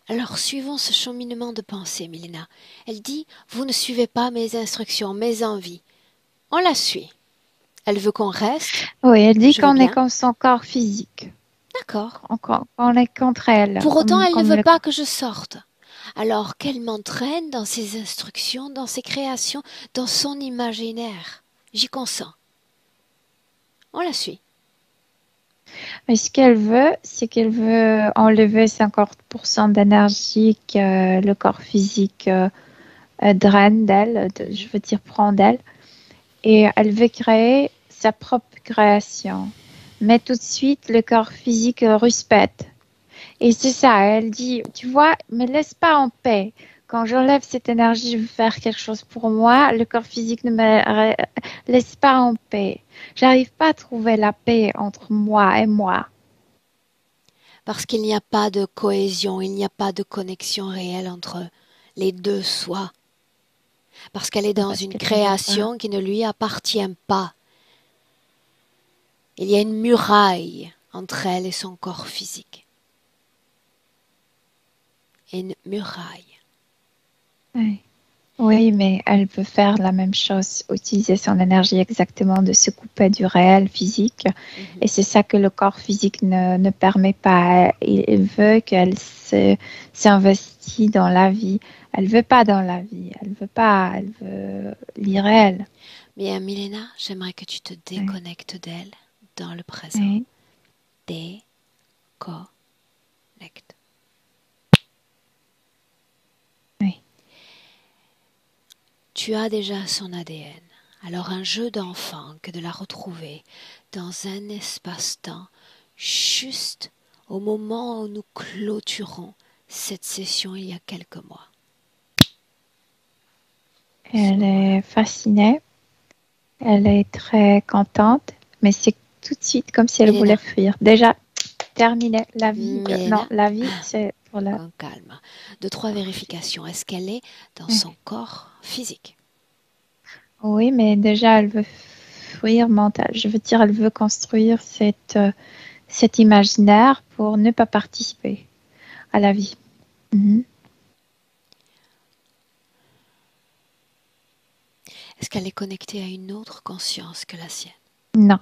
Speaker 1: Alors suivons ce cheminement de pensée, Milena. Elle dit, vous ne suivez pas mes instructions, mes envies. On la suit. Elle veut qu'on reste.
Speaker 2: Oui, elle dit
Speaker 1: Je veux
Speaker 2: qu'on est
Speaker 1: bien.
Speaker 2: comme son corps physique,
Speaker 1: D'accord.
Speaker 2: qu'on est contre elle,
Speaker 1: Pour autant, elle ne
Speaker 2: comme
Speaker 1: veut
Speaker 2: le
Speaker 1: pas que je sorte. Alors qu'elle m'entraîne dans ses instructions, dans ses créations, dans son imaginaire. J'y consens. On la suit.
Speaker 2: Mais ce qu'elle veut, c'est qu'elle veut enlever 50% d'énergie que le corps physique draine d'elle, je veux dire prend d'elle, et elle veut créer sa propre création. Mais tout de suite, le corps physique rouspète. Et c'est ça, elle dit, tu vois, me laisse pas en paix. Quand j'enlève cette énergie, je veux faire quelque chose pour moi. Le corps physique ne me laisse pas en paix. J'arrive pas à trouver la paix entre moi et moi.
Speaker 1: Parce qu'il n'y a pas de cohésion, il n'y a pas de connexion réelle entre les deux soi. Parce qu'elle est dans
Speaker 2: Parce
Speaker 1: une
Speaker 2: qu'elle ne veut pas.
Speaker 1: création qui ne lui appartient pas. Il y a une muraille entre elle et son corps physique. une muraille.
Speaker 2: Oui. Oui, mais elle peut faire la même chose, utiliser son énergie exactement de se couper du réel physique. Et c'est ça que le corps physique ne permet pas. Il veut qu'elle s'investisse dans la vie. Elle veut pas dans la vie. Elle veut pas. Elle veut l'irréel.
Speaker 1: Bien, Milena, j'aimerais que tu te
Speaker 2: Oui.
Speaker 1: déconnectes d'elle dans le présent.
Speaker 2: Oui.
Speaker 1: Déconnecte.
Speaker 2: Oui.
Speaker 1: Tu as déjà son ADN. Alors un jeu d'enfant que de la retrouver dans un espace-temps juste au moment où nous clôturons cette session il y a quelques mois.
Speaker 2: Elle est fascinée. Elle est très contente, mais c'est tout de suite comme si elle
Speaker 1: Milena.
Speaker 2: voulait fuir. Déjà, terminé. La vie,
Speaker 1: Milena.
Speaker 2: non, la vie, c'est pour la...
Speaker 1: Calme. 2-3 vérifications. Est-ce qu'elle est dans son corps physique?
Speaker 2: Oui, mais déjà, elle veut fuir mental. Je veux dire, elle veut construire cet imaginaire pour ne pas participer à la vie.
Speaker 1: Est-ce qu'elle est connectée à une autre conscience que la sienne?
Speaker 2: Non.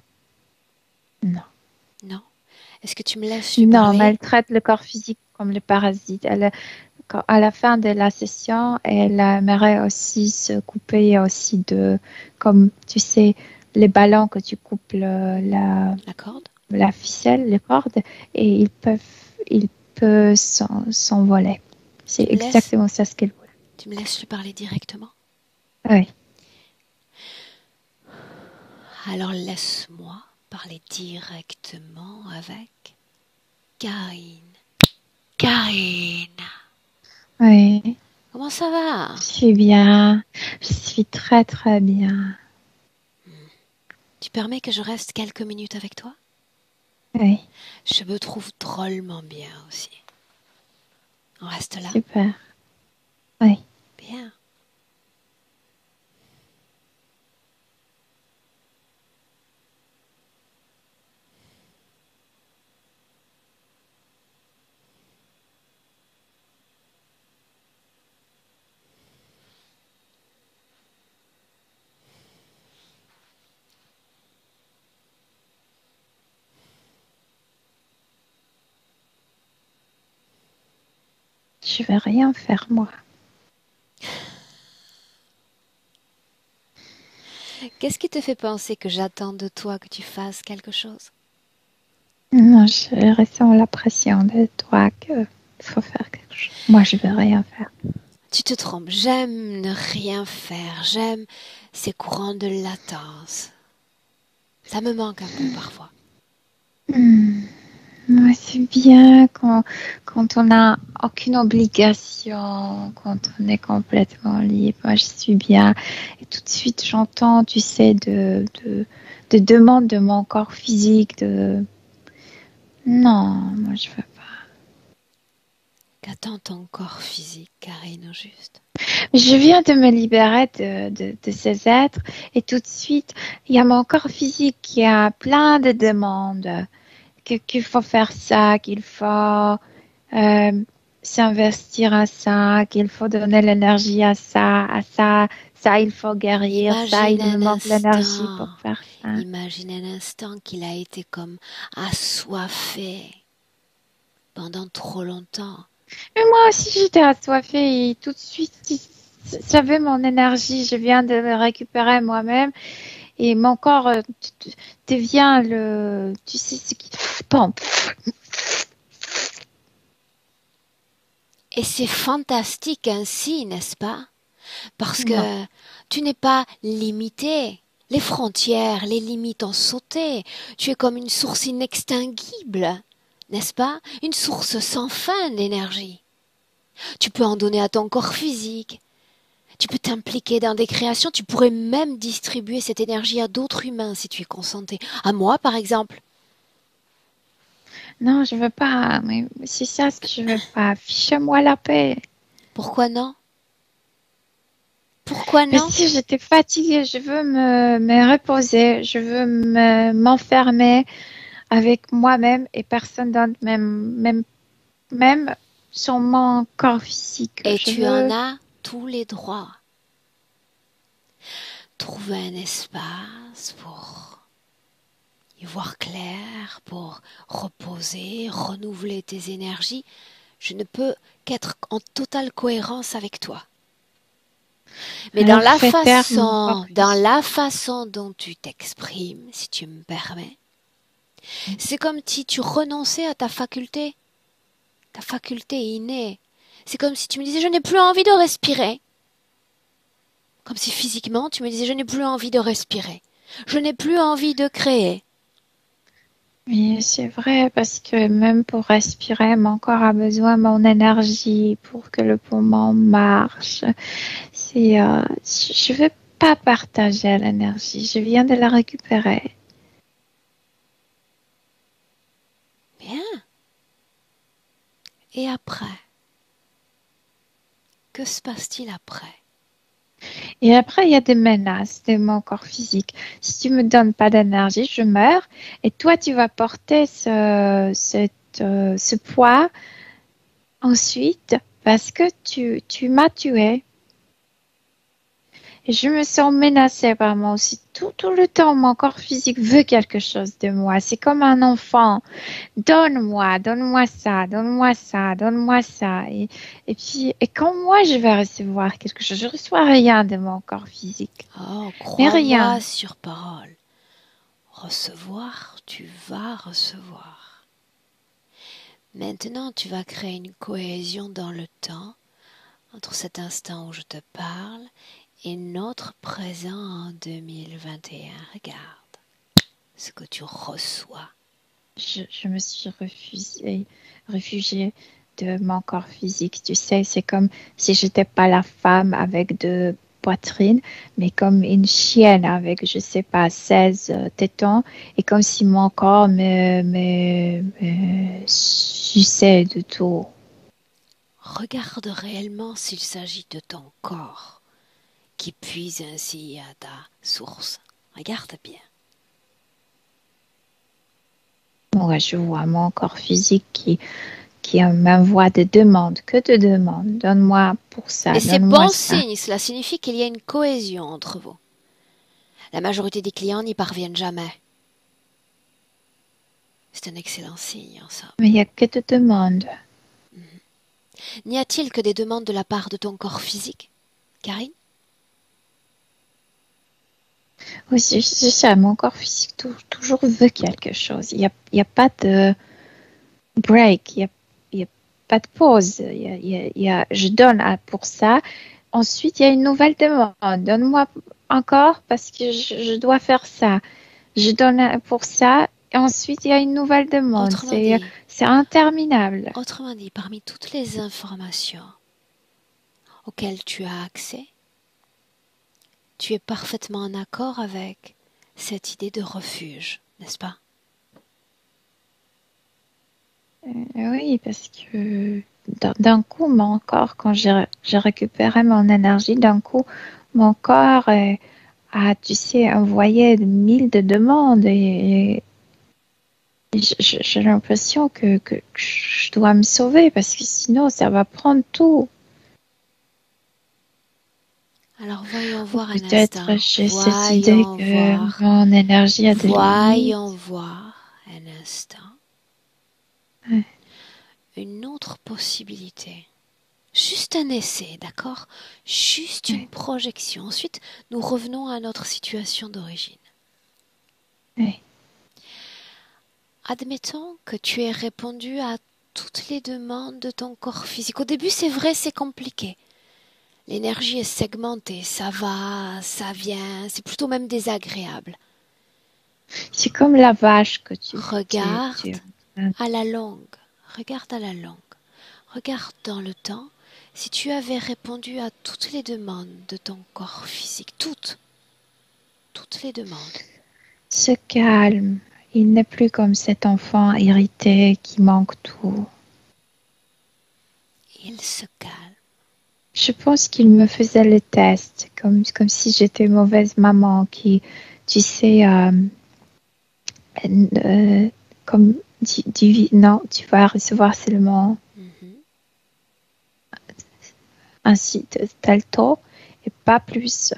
Speaker 2: Non.
Speaker 1: Non. Est-ce que tu me laisses lui parler?
Speaker 2: Non, mais elle traite le corps physique comme le parasite. À la fin de la session, elle aimerait aussi se couper aussi de, comme tu sais, les ballons que tu coupes la
Speaker 1: corde,
Speaker 2: la ficelle, les cordes, et il peut s'envoler. C'est exactement ça ce qu'elle voulait.
Speaker 1: Tu me laisses lui parler directement?
Speaker 2: Oui.
Speaker 1: Alors laisse-moi parler directement avec Karine. Karine.
Speaker 2: Oui.
Speaker 1: Comment ça va?
Speaker 2: Je suis bien. Je suis très très bien.
Speaker 1: Tu permets que je reste quelques minutes avec toi?
Speaker 2: Oui.
Speaker 1: Je me trouve drôlement bien aussi. On reste là?
Speaker 2: Super. Oui.
Speaker 1: Bien.
Speaker 2: Je vais rien faire moi.
Speaker 1: Qu'est-ce qui te fait penser que j'attends de toi que tu fasses quelque chose?
Speaker 2: Non, je ressens la pression de toi qu'il faut faire quelque chose. Moi, je vais rien faire.
Speaker 1: Tu te trompes. J'aime ne rien faire. J'aime ces courants de latence. Ça me manque un peu parfois.
Speaker 2: Ouais, c'est bien quand on n'a aucune obligation, quand on est complètement libre. Moi, je suis bien. Et tout de suite, j'entends, tu sais, de demandes de mon corps physique. Non, moi, je veux pas.
Speaker 1: Qu'attend ton corps physique, Karine, au juste?
Speaker 2: Je viens de me libérer de ces êtres et tout de suite, il y a mon corps physique qui a plein de demandes. Qu'il faut faire ça, qu'il faut s'investir à ça, qu'il faut donner l'énergie à ça, ça il faut guérir, ça il me manque l'énergie pour faire ça.
Speaker 1: Imagine un instant qu'il a été comme assoiffé pendant trop longtemps.
Speaker 2: Mais moi aussi j'étais assoiffée et tout de suite j'avais mon énergie, je viens de me récupérer moi-même et mon corps devient tu sais ce qui pompe.
Speaker 1: Et c'est fantastique ainsi, n'est-ce pas? Parce que tu n'es pas limité. Les frontières, les limites ont sauté. Tu es comme une source inextinguible, n'est-ce pas? Une source sans fin d'énergie. Tu peux en donner à ton corps physique. Tu peux t'impliquer dans des créations. Tu pourrais même distribuer cette énergie à d'autres humains si tu y consentais. À moi, par exemple.
Speaker 2: Non, je veux pas. Mais c'est ça ce que je veux pas. Fichez-moi la paix.
Speaker 1: Pourquoi non? Pourquoi non?
Speaker 2: Mais si j'étais fatiguée, je veux me reposer. Je veux m'enfermer avec moi-même et personne d'autre. Même sur mon corps physique.
Speaker 1: Et
Speaker 2: Je
Speaker 1: tu
Speaker 2: veux...
Speaker 1: en as tous les droits. Trouver un espace pour y voir clair, pour reposer, renouveler tes énergies. Je ne peux qu'être en totale cohérence avec toi. Mais dans
Speaker 2: Alors, fais taire mon corps physique.
Speaker 1: la façon dont tu t'exprimes, si tu me permets, c'est comme si tu renonçais à ta faculté innée. C'est comme si tu me disais, je n'ai plus envie de respirer. Comme si physiquement, tu me disais, je n'ai plus envie de respirer. Je n'ai plus envie de créer.
Speaker 2: Oui, c'est vrai, parce que même pour respirer, mon corps a besoin de mon énergie pour que le poumon marche. Je veux pas partager l'énergie, je viens de la récupérer.
Speaker 1: Bien. Et après? Que se passe-t-il après?
Speaker 2: Et après, il y a des menaces de mon corps physique. Si tu me donnes pas d'énergie, je meurs. Et toi, tu vas porter ce poids ensuite parce que tu m'as tué. Et je me sens menacée par moi aussi. Tout le temps, mon corps physique veut quelque chose de moi. C'est comme un enfant. Donne-moi ça, donne-moi ça, donne-moi ça. Et puis, et quand moi je vais recevoir quelque chose, je reçois rien de mon corps physique.
Speaker 1: Oh,
Speaker 2: Mais
Speaker 1: crois-moi
Speaker 2: rien.
Speaker 1: sur parole. Recevoir, tu vas recevoir. Maintenant, tu vas créer une cohésion dans le temps entre cet instant où je te parle et notre présent en 2021. Regarde ce que tu reçois.
Speaker 2: Je me suis réfugiée de mon corps physique. Tu sais, c'est comme si j'étais pas la femme avec deux poitrines, mais comme une chienne avec, je sais pas, 16 tétons, et comme si mon corps me suçait de tout.
Speaker 1: Regarde réellement s'il s'agit de ton corps qui puise ainsi à ta source. Regarde bien.
Speaker 2: Moi, je vois mon corps physique qui m'envoie des demandes, que de demandes. Donne-moi pour ça,
Speaker 1: Et c'est
Speaker 2: donne-moi
Speaker 1: bon
Speaker 2: ça.
Speaker 1: signe, cela signifie qu'il y a une cohésion entre vous. La majorité des clients n'y parviennent jamais. C'est un excellent signe en somme.
Speaker 2: Mais il n'y a que de demandes.
Speaker 1: N'y a-t-il que des demandes de la part de ton corps physique, Karine?
Speaker 2: Oui, c'est ça, mon corps physique toujours veut quelque chose. Il y a pas de break, il y a pas de pause. Je donne pour ça. Ensuite, il y a une nouvelle demande. Donne-moi encore parce que je dois faire ça. Je donne pour ça. Et ensuite, il y a une nouvelle demande. C'est interminable.
Speaker 1: Autrement dit, parmi toutes les informations auxquelles tu as accès, tu es parfaitement en accord avec cette idée de refuge, n'est-ce pas?
Speaker 2: Oui, parce que d'un coup, mon corps, quand j'ai récupéré mon énergie, d'un coup, mon corps a, tu sais, envoyé 1000 de demandes et j'ai l'impression que je dois me sauver parce que sinon, ça va prendre tout.
Speaker 1: Alors voyons voir un
Speaker 2: Peut-être
Speaker 1: instant.
Speaker 2: j'ai cette idée que mon énergie a des limites.
Speaker 1: Voyons voir un instant.
Speaker 2: Ouais.
Speaker 1: Une autre possibilité. Juste un essai, d'accord? Juste une projection. Ensuite, nous revenons à notre situation d'origine.
Speaker 2: Oui.
Speaker 1: Admettons que tu aies répondu à toutes les demandes de ton corps physique. Au début, c'est vrai, c'est compliqué. L'énergie est segmentée, ça va, ça vient, c'est plutôt même désagréable.
Speaker 2: C'est comme la vache que
Speaker 1: Regarde à la longue, regarde à la longue, regarde dans le temps si tu avais répondu à toutes les demandes de ton corps physique, toutes les demandes.
Speaker 2: Se calme, il n'est plus comme cet enfant irrité qui manque tout.
Speaker 1: Il se calme.
Speaker 2: Je pense qu'il me faisait le test, comme si j'étais une mauvaise maman qui, tu sais, comme non, tu vas recevoir seulement ainsi tel taux et pas plus.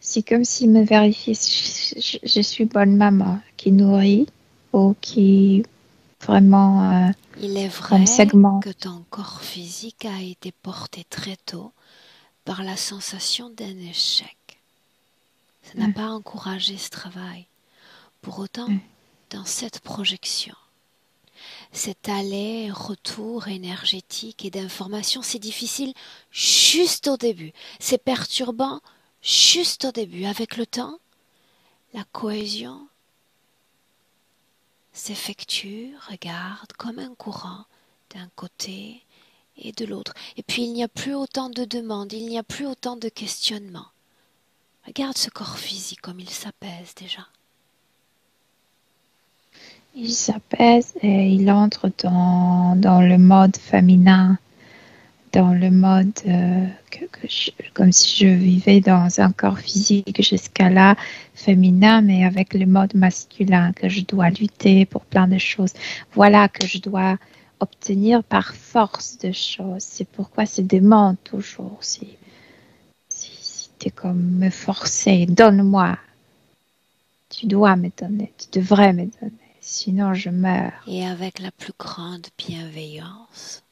Speaker 2: C'est comme s'il me vérifiait si je suis bonne maman qui nourrit ou qui vraiment
Speaker 1: Il est
Speaker 2: comme
Speaker 1: vrai
Speaker 2: segment.
Speaker 1: que ton corps physique a été porté très tôt par la sensation d'un échec. Ça n'a pas encouragé ce travail. Pour autant, dans cette projection, cet aller-retour énergétique et d'information, c'est difficile juste au début. C'est perturbant juste au début. Avec le temps, la cohésion s'effectue, regarde, comme un courant d'un côté et de l'autre. Et puis il n'y a plus autant de demandes, il n'y a plus autant de questionnements. Regarde ce corps physique comme il s'apaise déjà.
Speaker 2: Il s'apaise et il entre dans le mode féminin, dans le mode comme si je vivais dans un corps physique jusqu'à là, féminin, mais avec le mode masculin, que je dois lutter pour plein de choses. Voilà, que je dois obtenir par force de choses. C'est pourquoi c'est demande toujours. Si tu es comme me forcer, donne-moi. Tu dois me donner, tu devrais me donner, sinon je meurs.
Speaker 1: Et avec la plus grande bienveillance,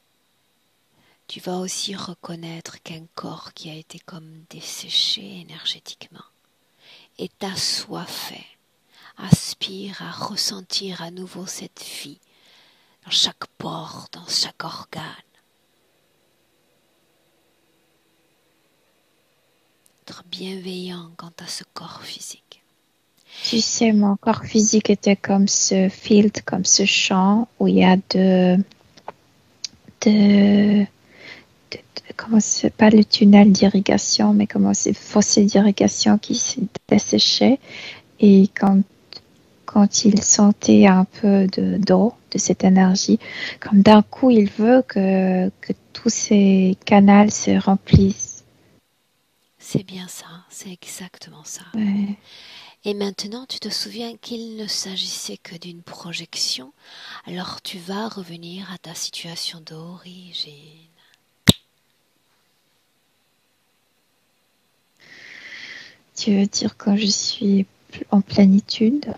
Speaker 1: tu vas aussi reconnaître qu'un corps qui a été comme desséché énergétiquement est assoiffé, aspire à ressentir à nouveau cette vie dans chaque pore, dans chaque organe. Être bienveillant quant à ce corps physique.
Speaker 2: Tu sais, mon corps physique était comme ce filtre, comme ce champ où il y a comment c'est pas le tunnel d'irrigation, mais comment c'est fossé d'irrigation qui s'est desséché. Et quand il sentait un peu d'eau, de cette énergie, comme d'un coup, il veut que tous ces canaux se remplissent.
Speaker 1: C'est bien ça, c'est exactement ça.
Speaker 2: Ouais.
Speaker 1: Et maintenant, tu te souviens qu'il ne s'agissait que d'une projection, alors tu vas revenir à ta situation d'origine.
Speaker 2: Tu veux dire quand je suis en plénitude?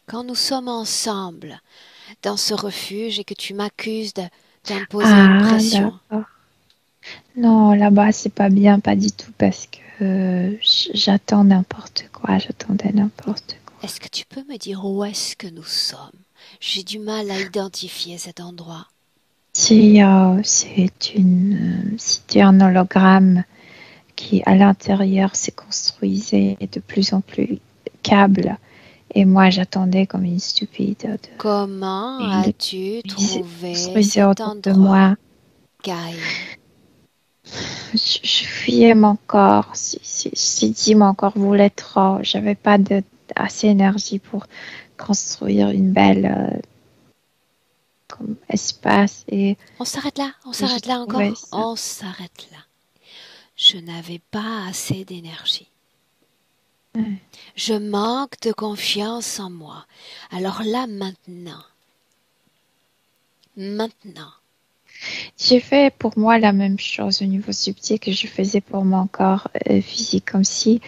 Speaker 1: Quand nous sommes ensemble dans ce refuge et que tu m'accuses d'imposer une pression.
Speaker 2: D'accord. Non, là-bas, c'est pas bien, pas du tout, parce que j'attends n'importe quoi, j'attendais n'importe quoi.
Speaker 1: Est-ce que tu peux me dire où est-ce que nous sommes? J'ai du mal à identifier cet endroit.
Speaker 2: C'était un hologramme qui, à l'intérieur, s'est construisait de plus en plus câble. Et moi, j'attendais comme une stupide.
Speaker 1: Comment as-tu trouvé cet endroit, Karine?
Speaker 2: Je fuyais mon corps. Si dit mon corps voulait trop, j'avais pas assez d'énergie pour construire une belle comme espace. Et
Speaker 1: on s'arrête là encore. On s'arrête là. Je n'avais pas assez d'énergie. Je manque de confiance en moi. Alors là, maintenant.
Speaker 2: J'ai fait pour moi la même chose au niveau subtil que je faisais pour mon corps physique, comme si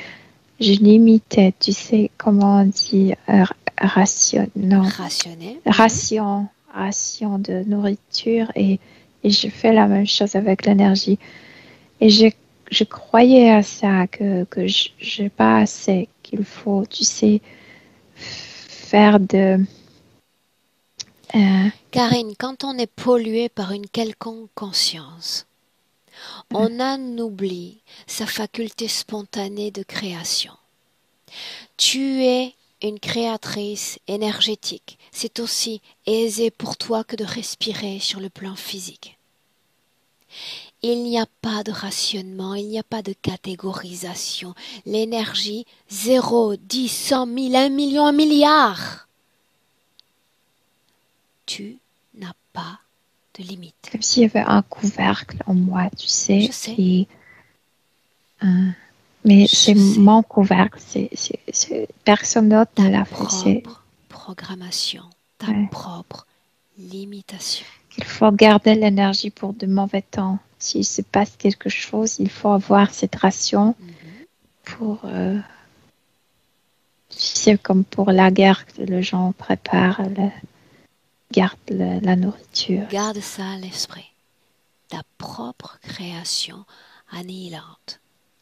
Speaker 2: je limitais, tu sais comment on dit, ration de nourriture et je fais la même chose avec l'énergie. Et je croyais à ça, que je n'ai pas assez, qu'il faut, tu sais, faire de...
Speaker 1: Karine, quand on est pollué par une quelconque conscience, on en oublie sa faculté spontanée de création. Tu es une créatrice énergétique. C'est aussi aisé pour toi que de respirer sur le plan physique. Il n'y a pas de rationnement, il n'y a pas de catégorisation. L'énergie, 0, 10, 100 000, 1 million, 1 milliard. Tu n'as pas de limite.
Speaker 2: Comme s'il y avait un couvercle en moi, tu sais.
Speaker 1: Je sais.
Speaker 2: Mais c'est mon couvercle, personne d'autre ne l'a fait.
Speaker 1: Ta propre programmation, ta propre limitation.
Speaker 2: Il faut garder l'énergie pour de mauvais temps. s'il se passe quelque chose, il faut avoir cette ration pour, tu sais, comme pour la guerre, que les gens préparent, gardent la nourriture.
Speaker 1: Garde ça à l'esprit. Ta propre création annihilante.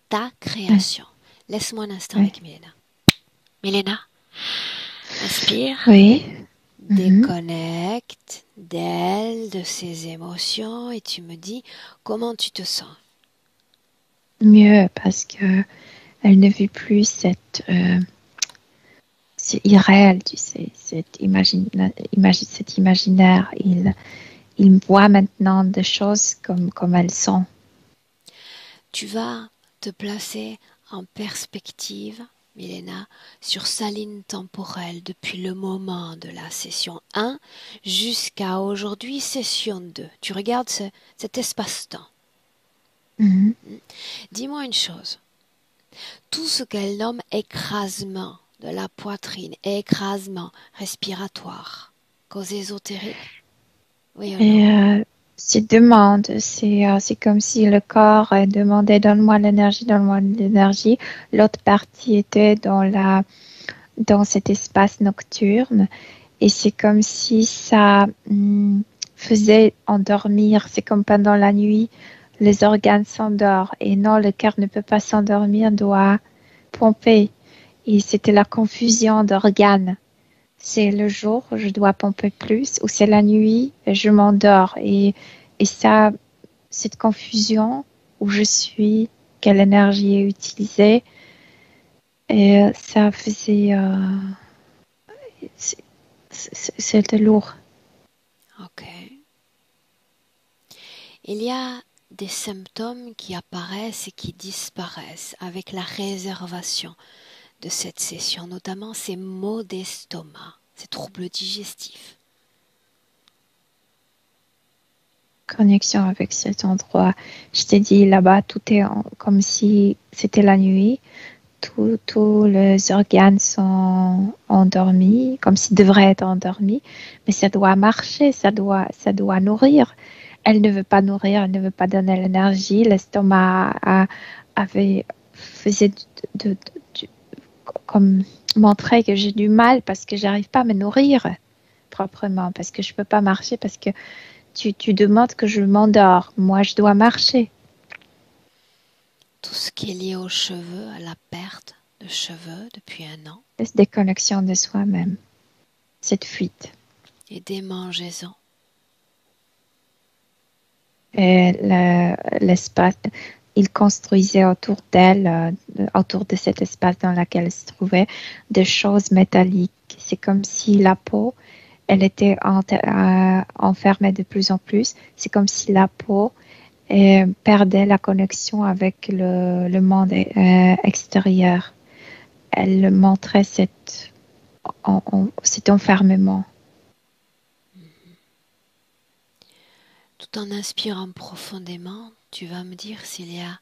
Speaker 1: Ta création. Laisse-moi un instant avec Milena. Milena, inspire.
Speaker 2: Oui.
Speaker 1: Déconnecte d'elle, de ses émotions, et tu me dis comment tu te sens.
Speaker 2: Mieux, parce que elle ne vit plus c'est irréel, tu sais, cet imaginaire. Il voit maintenant des choses comme elles sont.
Speaker 1: Tu vas te placer en perspective, Milena, sur sa ligne temporelle depuis le moment de la session 1 jusqu'à aujourd'hui, session 2. Tu regardes cet espace-temps. Dis-moi une chose. Tout ce qu'elle nomme écrasement de la poitrine, écrasement respiratoire, cause ésotérique, oui ou non?
Speaker 2: Et c'est demande, c'est comme si le corps demandait donne-moi l'énergie, donne-moi l'énergie. L'autre partie était dans cet espace nocturne et c'est comme si ça faisait endormir. C'est comme pendant la nuit, les organes s'endorment et non, le cœur ne peut pas s'endormir, doit pomper. Et c'était la confusion d'organes. C'est le jour, je dois pomper plus, ou c'est la nuit, je m'endors. Et ça, cette confusion où je suis, quelle énergie est utilisée, et ça faisait... c'était lourd.
Speaker 1: Ok. Il y a des symptômes qui apparaissent et qui disparaissent avec la réservation de cette session, notamment ces maux d'estomac, ces troubles digestifs.
Speaker 2: Connexion avec cet endroit. Je t'ai dit là-bas, tout est comme si c'était la nuit. Tous les organes sont endormis, comme s'ils devraient être endormis, mais ça doit marcher, ça doit nourrir. Elle ne veut pas nourrir, elle ne veut pas donner l'énergie. L'estomac faisait comme montrer que j'ai du mal parce que j'arrive pas à me nourrir proprement, parce que je peux pas marcher, parce que tu demandes que je m'endors. Moi, je dois marcher.
Speaker 1: Tout ce qui est lié aux cheveux, à la perte de cheveux depuis 1 an.
Speaker 2: Cette déconnexion de soi-même, cette fuite.
Speaker 1: Et des démangeaisons.
Speaker 2: Et l'espace, il construisait autour d'elle, autour de cet espace dans lequel elle se trouvait, des choses métalliques. C'est comme si la peau, elle était enfermée de plus en plus. C'est comme si la peau perdait la connexion avec le monde extérieur. Elle montrait cet enfermement.
Speaker 1: Tout en inspirant profondément, tu vas me dire s'il y a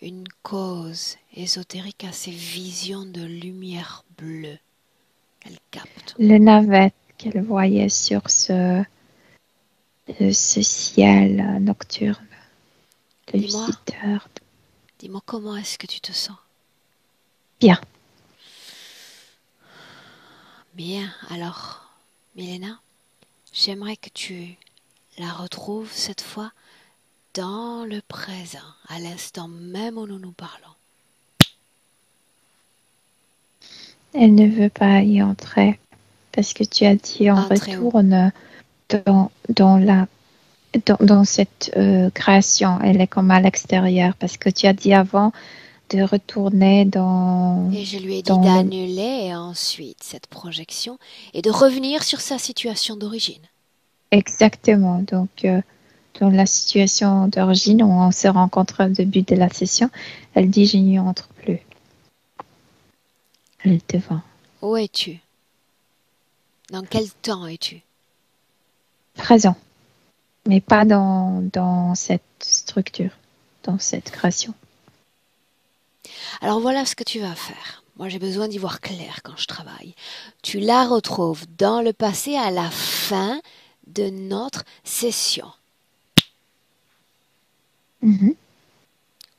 Speaker 1: une cause ésotérique à ces visions de lumière bleue qu'elle capte.
Speaker 2: Le navette qu'elle voyait sur ce ciel nocturne, le visiteur.
Speaker 1: Dis-moi comment est-ce que tu te sens?
Speaker 2: Bien.
Speaker 1: Bien, alors, Milena, j'aimerais que tu la retrouves cette fois dans le présent, à l'instant même où nous nous parlons.
Speaker 2: Elle ne veut pas y entrer parce que tu as dit on retourne dans cette création. Elle est comme à l'extérieur parce que tu as dit avant de retourner dans...
Speaker 1: Et je lui ai dit d'annuler ensuite cette projection et de revenir sur sa situation d'origine.
Speaker 2: Exactement. Donc, dans la situation d'origine où on se rencontre au début de la session, elle dit je n'y entre plus. Elle est devant.
Speaker 1: Où es-tu? Dans quel temps es-tu?
Speaker 2: Présent. Mais pas dans cette structure, dans cette création.
Speaker 1: Alors voilà ce que tu vas faire. Moi j'ai besoin d'y voir clair quand je travaille. Tu la retrouves dans le passé à la fin de notre session.
Speaker 2: Mhm.
Speaker 1: Où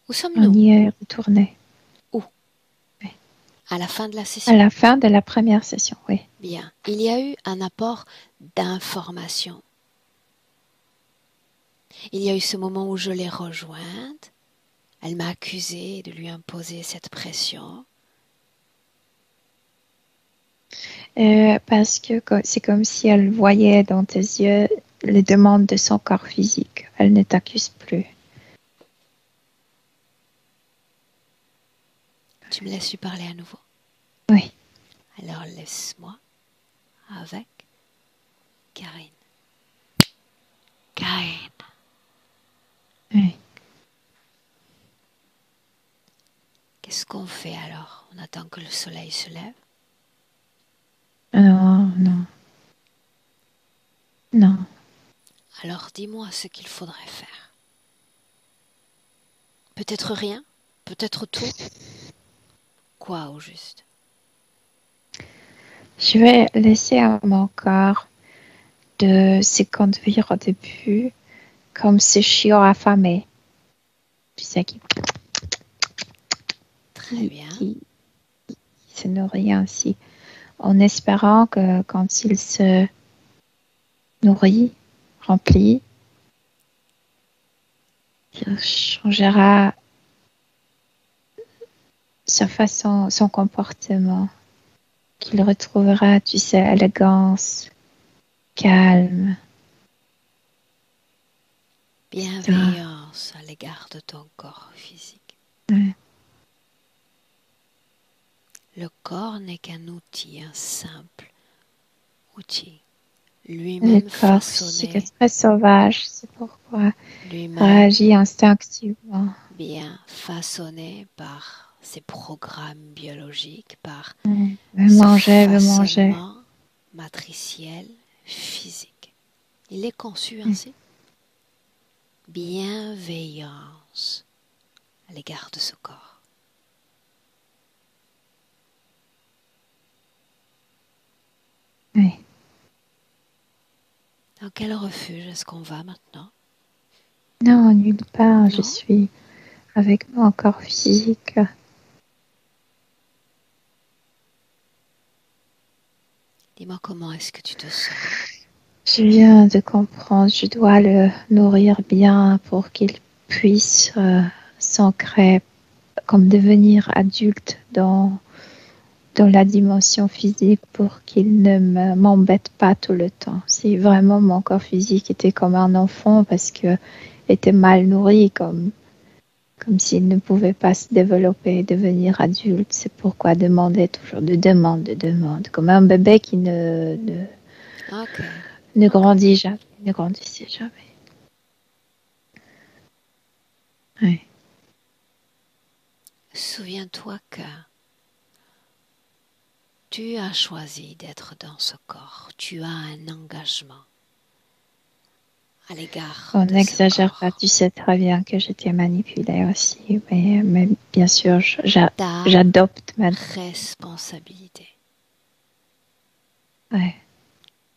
Speaker 2: On
Speaker 1: sommes-nous?
Speaker 2: y est retourné.
Speaker 1: Où?
Speaker 2: Oui.
Speaker 1: À la fin de la
Speaker 2: À
Speaker 1: session.
Speaker 2: la fin de la première session, oui.
Speaker 1: Bien. Il y a eu un apport d'information. Il y a eu ce moment où je l'ai rejointe. Elle m'a accusé de lui imposer cette pression.
Speaker 2: Parce que c'est comme si elle voyait dans tes yeux les demandes de son corps physique. Elle ne t'accuse plus.
Speaker 1: Tu me laisses lui parler à nouveau.
Speaker 2: Oui.
Speaker 1: Alors laisse-moi avec Karine. Karine,
Speaker 2: Oui.
Speaker 1: qu'est-ce qu'on fait alors? On attend que le soleil se lève?
Speaker 2: Non, non, non.
Speaker 1: Alors dis-moi ce qu'il faudrait faire. Peut-être rien? Peut-être tout? Quoi au juste?
Speaker 2: Je vais laisser à mon corps de se conduire au début comme ce chiot affamé. Tu sais,
Speaker 1: Très bien.
Speaker 2: qui se nourrit ainsi, en espérant que quand il se nourrit, remplit, il changera sa façon, son comportement, qu'il retrouvera, tu sais, élégance, calme, etc.
Speaker 1: Bienveillance à l'égard de ton corps physique.
Speaker 2: Ouais.
Speaker 1: Le corps n'est qu'un outil, un simple outil.
Speaker 2: Le
Speaker 1: Lui-même
Speaker 2: corps physique
Speaker 1: façonné,
Speaker 2: est très sauvage, c'est pourquoi
Speaker 1: lui-même
Speaker 2: réagit instinctivement.
Speaker 1: bien façonné par ses programmes biologiques, par
Speaker 2: Ouais.
Speaker 1: ce
Speaker 2: Veut manger.
Speaker 1: façonnement matriciel physique. Il est conçu
Speaker 2: Ouais.
Speaker 1: ainsi. Bienveillance à l'égard de ce corps.
Speaker 2: Ouais.
Speaker 1: Dans quel refuge est-ce qu'on va maintenant?
Speaker 2: Non, nulle part, je
Speaker 1: Non?
Speaker 2: suis avec mon corps physique.
Speaker 1: Dis-moi comment est-ce que tu te sens?
Speaker 2: Je viens de comprendre, je dois le nourrir bien pour qu'il puisse s'ancrer, comme devenir adulte dans la dimension physique pour qu'il ne m'embête pas tout le temps. Si vraiment mon corps physique était comme un enfant parce que était mal nourri, comme s'il ne pouvait pas se développer et devenir adulte, c'est pourquoi demander toujours de demande, comme un bébé qui
Speaker 1: Ok.
Speaker 2: ne
Speaker 1: Ok.
Speaker 2: grandit jamais, ne grandissait jamais. Ouais.
Speaker 1: Souviens-toi que tu as choisi d'être dans ce corps. Tu as un engagement à l'égard
Speaker 2: On
Speaker 1: de ce
Speaker 2: n'exagère pas,
Speaker 1: corps.
Speaker 2: tu sais très bien que j'étais manipulée aussi, mais bien sûr,
Speaker 1: Ta
Speaker 2: j'adopte maintenant.
Speaker 1: responsabilité.
Speaker 2: Ouais.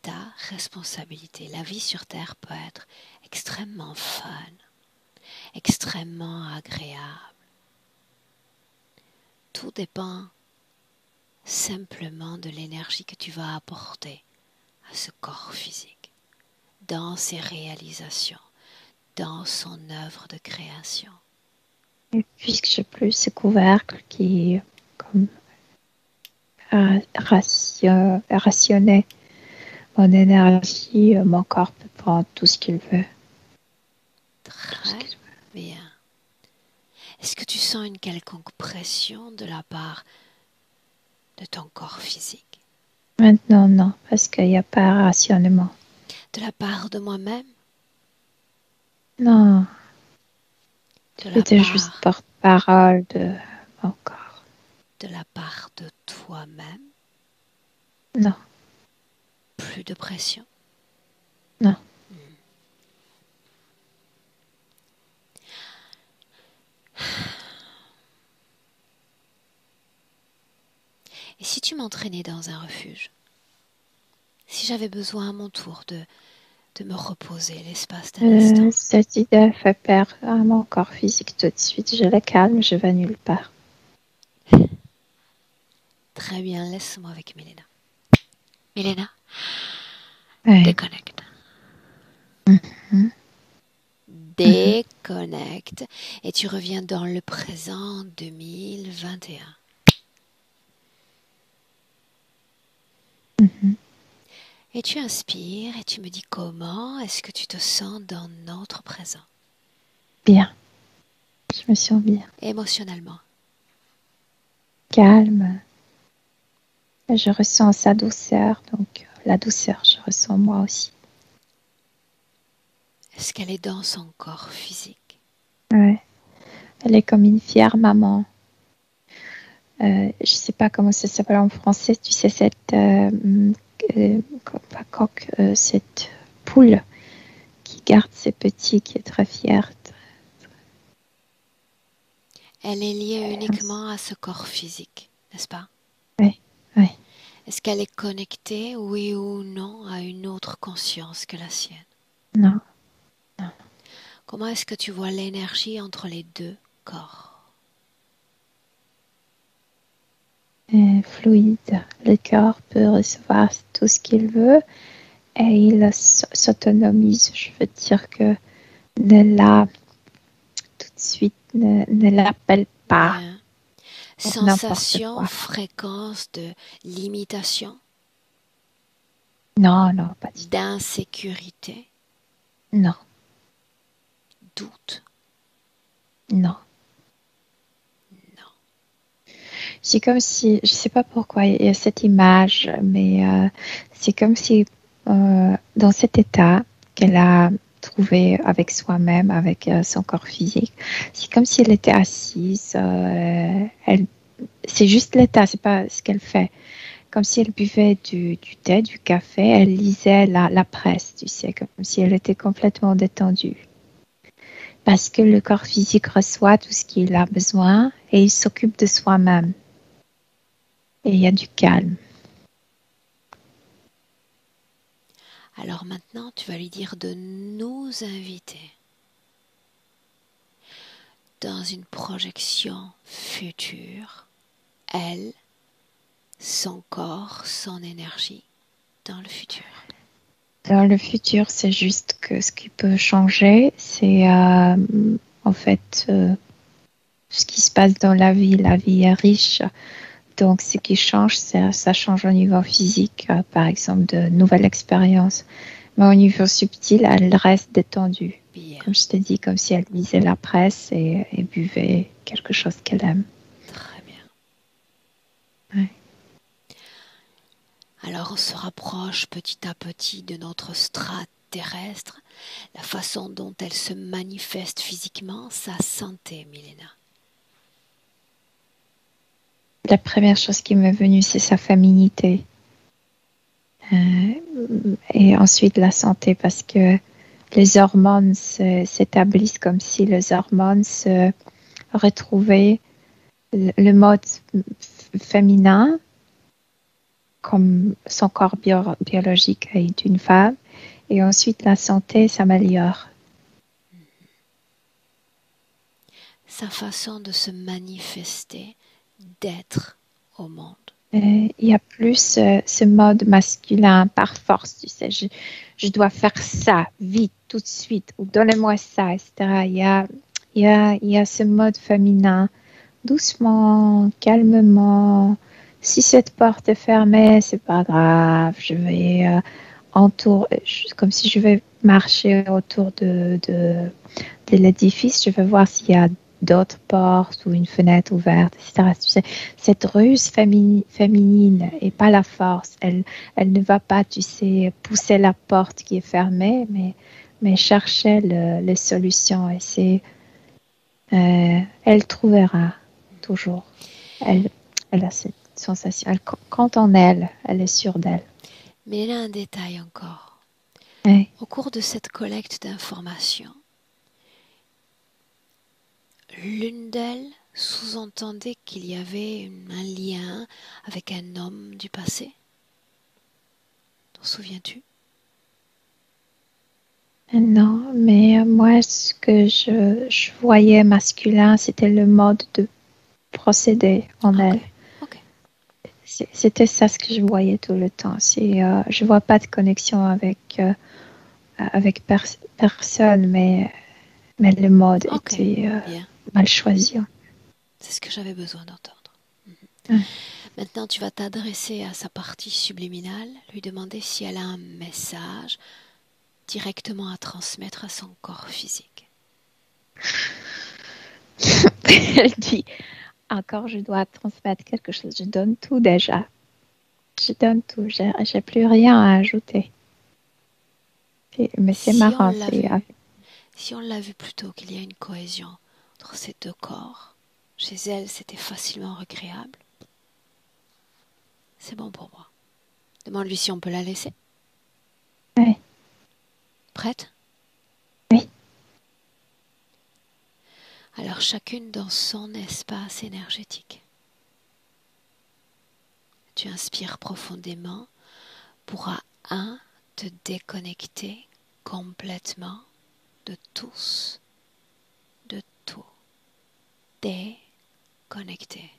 Speaker 1: Ta responsabilité. La vie sur Terre peut être extrêmement fun, extrêmement agréable. Tout dépend simplement de l'énergie que tu vas apporter à ce corps physique, dans ses réalisations, dans son œuvre de création.
Speaker 2: Et puisque j'ai plus ce couvercle qui, comme rationner mon énergie, mon corps peut prendre tout ce qu'il veut. Tout ce
Speaker 1: Très
Speaker 2: qu'il veut.
Speaker 1: bien. Est-ce que tu sens une quelconque pression de la part de ton corps physique?
Speaker 2: Maintenant, non, parce qu'il n'y a pas rationnement.
Speaker 1: De la part de moi-même?
Speaker 2: Non,
Speaker 1: De la
Speaker 2: j'étais juste
Speaker 1: part
Speaker 2: porte-parole de mon corps.
Speaker 1: de la part de toi-même?
Speaker 2: Non,
Speaker 1: Plus de pression?
Speaker 2: non.
Speaker 1: Et si tu m'entraînais dans un refuge? Si j'avais besoin à mon tour de de me reposer l'espace d'un instant.
Speaker 2: Cette idée fait peur à mon corps physique tout de suite. Je le calme, je vais nulle part.
Speaker 1: Très bien, laisse-moi avec Milena. Milena,
Speaker 2: Ouais.
Speaker 1: déconnecte.
Speaker 2: Mhm.
Speaker 1: Déconnecte et tu reviens dans le présent 2021.
Speaker 2: Mhm.
Speaker 1: Et tu inspires et tu me dis comment est-ce que tu te sens dans notre présent,
Speaker 2: Bien. Je me sens bien.
Speaker 1: émotionnellement.
Speaker 2: Calme. Je ressens sa douceur. Donc, la douceur, je ressens moi aussi.
Speaker 1: Est-ce qu'elle est dans son corps physique?
Speaker 2: Ouais. Elle est comme une fière maman. Je ne sais pas comment ça s'appelle en français. Tu sais, cette pas coque, cette poule qui garde ses petits, qui est très fière.
Speaker 1: Elle est liée uniquement à ce corps physique, n'est-ce pas?
Speaker 2: Oui, oui.
Speaker 1: Est-ce qu'elle est connectée, oui ou non, à une autre conscience que la sienne?
Speaker 2: Non.
Speaker 1: Comment est-ce que tu vois l'énergie entre les deux corps?
Speaker 2: Fluide. Le corps peut recevoir tout ce qu'il veut et il s'autonomise. Je veux dire que ne l'a tout de suite, ne l'appelle pas
Speaker 1: Bien.
Speaker 2: pour n'importe
Speaker 1: Sensation,
Speaker 2: quoi.
Speaker 1: fréquence de limitation,
Speaker 2: Non, non, pas du tout.
Speaker 1: d'insécurité,
Speaker 2: Non,
Speaker 1: doute.
Speaker 2: non.
Speaker 1: Non.
Speaker 2: C'est comme si, je ne sais pas pourquoi il y a cette image, mais c'est comme si dans cet état qu'elle a trouvé avec soi-même, avec son corps physique, c'est comme si elle était assise. C'est juste l'état, c'est pas ce qu'elle fait. Comme si elle buvait du thé, du café, elle lisait la presse, tu sais, comme si elle était complètement détendue. Parce que le corps physique reçoit tout ce qu'il a besoin et il s'occupe de soi-même. Et il y a du calme.
Speaker 1: Alors maintenant, tu vas lui dire de nous inviter dans une projection future, elle, son corps, son énergie, dans le futur.
Speaker 2: Dans le futur, c'est juste que ce qui peut changer, c'est en fait ce qui se passe dans la vie. La vie est riche. Donc, ce qui change, ça change au niveau physique, par exemple, de nouvelles expériences. Mais au niveau subtil, elle reste détendue.
Speaker 1: Bien,
Speaker 2: Comme je t'ai dit, comme si elle lisait la presse et buvait quelque chose qu'elle aime.
Speaker 1: très bien.
Speaker 2: Ouais.
Speaker 1: Alors on se rapproche petit à petit de notre strate terrestre, la façon dont elle se manifeste physiquement, sa santé, Milena.
Speaker 2: La première chose qui m'est venue, c'est sa féminité. Et ensuite la santé, parce que les hormones s'établissent comme si les hormones se retrouvaient le mode féminin comme son corps biologique est d'une femme et ensuite la santé s'améliore.
Speaker 1: Sa façon de se manifester, d'être au monde.
Speaker 2: Il y a plus ce mode masculin par force, tu sais, je dois faire ça vite, tout de suite, ou donnez-moi ça, etc. Il y a ce mode féminin, doucement, calmement. Si cette porte est fermée, c'est pas grave, je vais comme si je vais marcher autour de l'édifice, je vais voir s'il y a d'autres portes ou une fenêtre ouverte, etc. Tu sais, cette ruse féminine et pas la force, elle ne va pas, tu sais, pousser la porte qui est fermée, mais chercher les solutions. Et elle trouvera toujours. Elle, elle a cette sensation. Elle compte en elle. Elle est sûre d'elle.
Speaker 1: Mais il y a un détail encore.
Speaker 2: Ouais.
Speaker 1: Au cours de cette collecte d'informations, l'une d'elles sous-entendait qu'il y avait un lien avec un homme du passé. T'en souviens-tu?
Speaker 2: Non, mais moi, ce que je voyais masculin, c'était le mode de procéder en
Speaker 1: Ok,
Speaker 2: elle.
Speaker 1: ok.
Speaker 2: C'était ça ce que je voyais tout le temps. Je vois pas de connexion avec personne, mais le mode
Speaker 1: Ok,
Speaker 2: était
Speaker 1: bien.
Speaker 2: mal choisi.
Speaker 1: C'est ce que j'avais besoin d'entendre. Mhm.
Speaker 2: Ouais.
Speaker 1: Maintenant, tu vas t'adresser à sa partie subliminale, lui demander si elle a un message directement à transmettre à son corps physique.
Speaker 2: Elle dit encore, je dois transmettre quelque chose. Je donne tout déjà. Je donne tout. J'ai plus rien à ajouter. Mais c'est
Speaker 1: Si on
Speaker 2: marrant.
Speaker 1: l'a vu, si on l'a vu plus tôt qu'il y a une cohésion entre ces deux corps, chez elle c'était facilement recréable, c'est bon pour moi. Demande-lui si on peut la laisser.
Speaker 2: Ouais,
Speaker 1: Prête?
Speaker 2: oui.
Speaker 1: Alors chacune dans son espace énergétique. Tu inspires profondément pour à un te déconnecter complètement de tous, de tout. Déconnecter.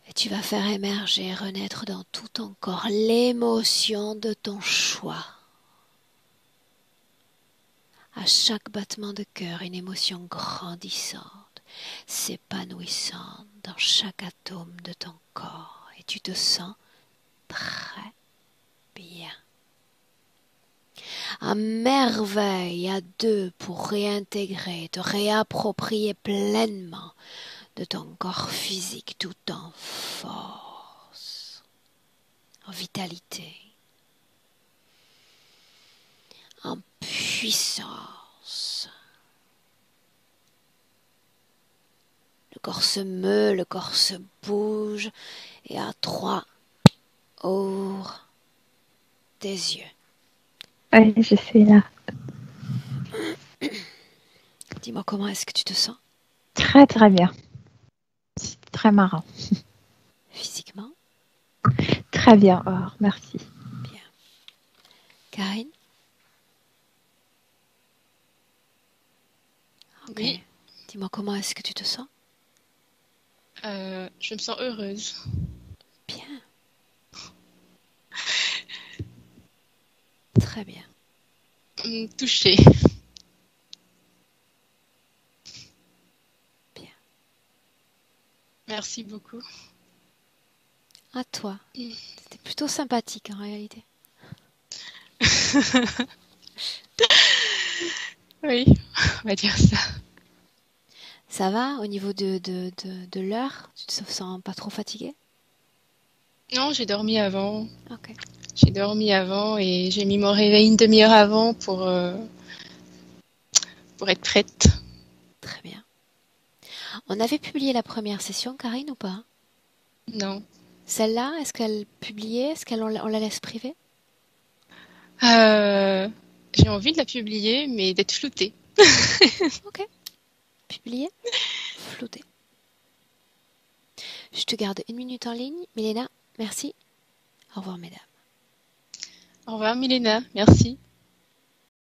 Speaker 1: Et tu vas faire émerger, renaître dans tout ton corps l'émotion de ton choix. À chaque battement de cœur, une émotion grandissante, s'épanouissante dans chaque atome de ton corps. Et tu te sens très bien. À merveille à deux pour réintégrer, te réapproprier pleinement de ton corps physique tout en force, en vitalité, en puissance. Le corps se meut, le corps se bouge, et à 3, ouvre tes yeux.
Speaker 2: Ouais, je suis là.
Speaker 1: Dis-moi comment est-ce que tu te sens
Speaker 2: Très, très bien. C'est très marrant.
Speaker 1: physiquement?
Speaker 2: Très bien, Or. Merci.
Speaker 1: Bien. Karine? Ok.
Speaker 3: Oui,
Speaker 1: Dis-moi comment est-ce que tu te sens?
Speaker 3: je me sens heureuse.
Speaker 1: Bien. Très bien.
Speaker 3: Touchée.
Speaker 1: Bien.
Speaker 3: Merci beaucoup.
Speaker 1: À toi. C'était plutôt sympathique en réalité.
Speaker 3: Oui, on va dire ça.
Speaker 1: Ça va au niveau de l'heure? Tu te sens pas trop fatigué?
Speaker 3: Non, j'ai dormi avant.
Speaker 1: Ok.
Speaker 3: J'ai dormi avant et j'ai mis mon réveil une demi-heure avant pour être prête.
Speaker 1: Très bien. On avait publié la première session, Karine, ou pas?
Speaker 3: Non.
Speaker 1: Celle-là, est-ce qu'elle publiait? Est-ce qu'on on la laisse privée?
Speaker 3: Euh, j'ai envie de la publier, mais d'être floutée.
Speaker 1: Ok. Publiée? Floutée. Je te garde 1 minute en ligne. Milena, merci. Au revoir, mesdames.
Speaker 3: Au revoir, Milena. Merci.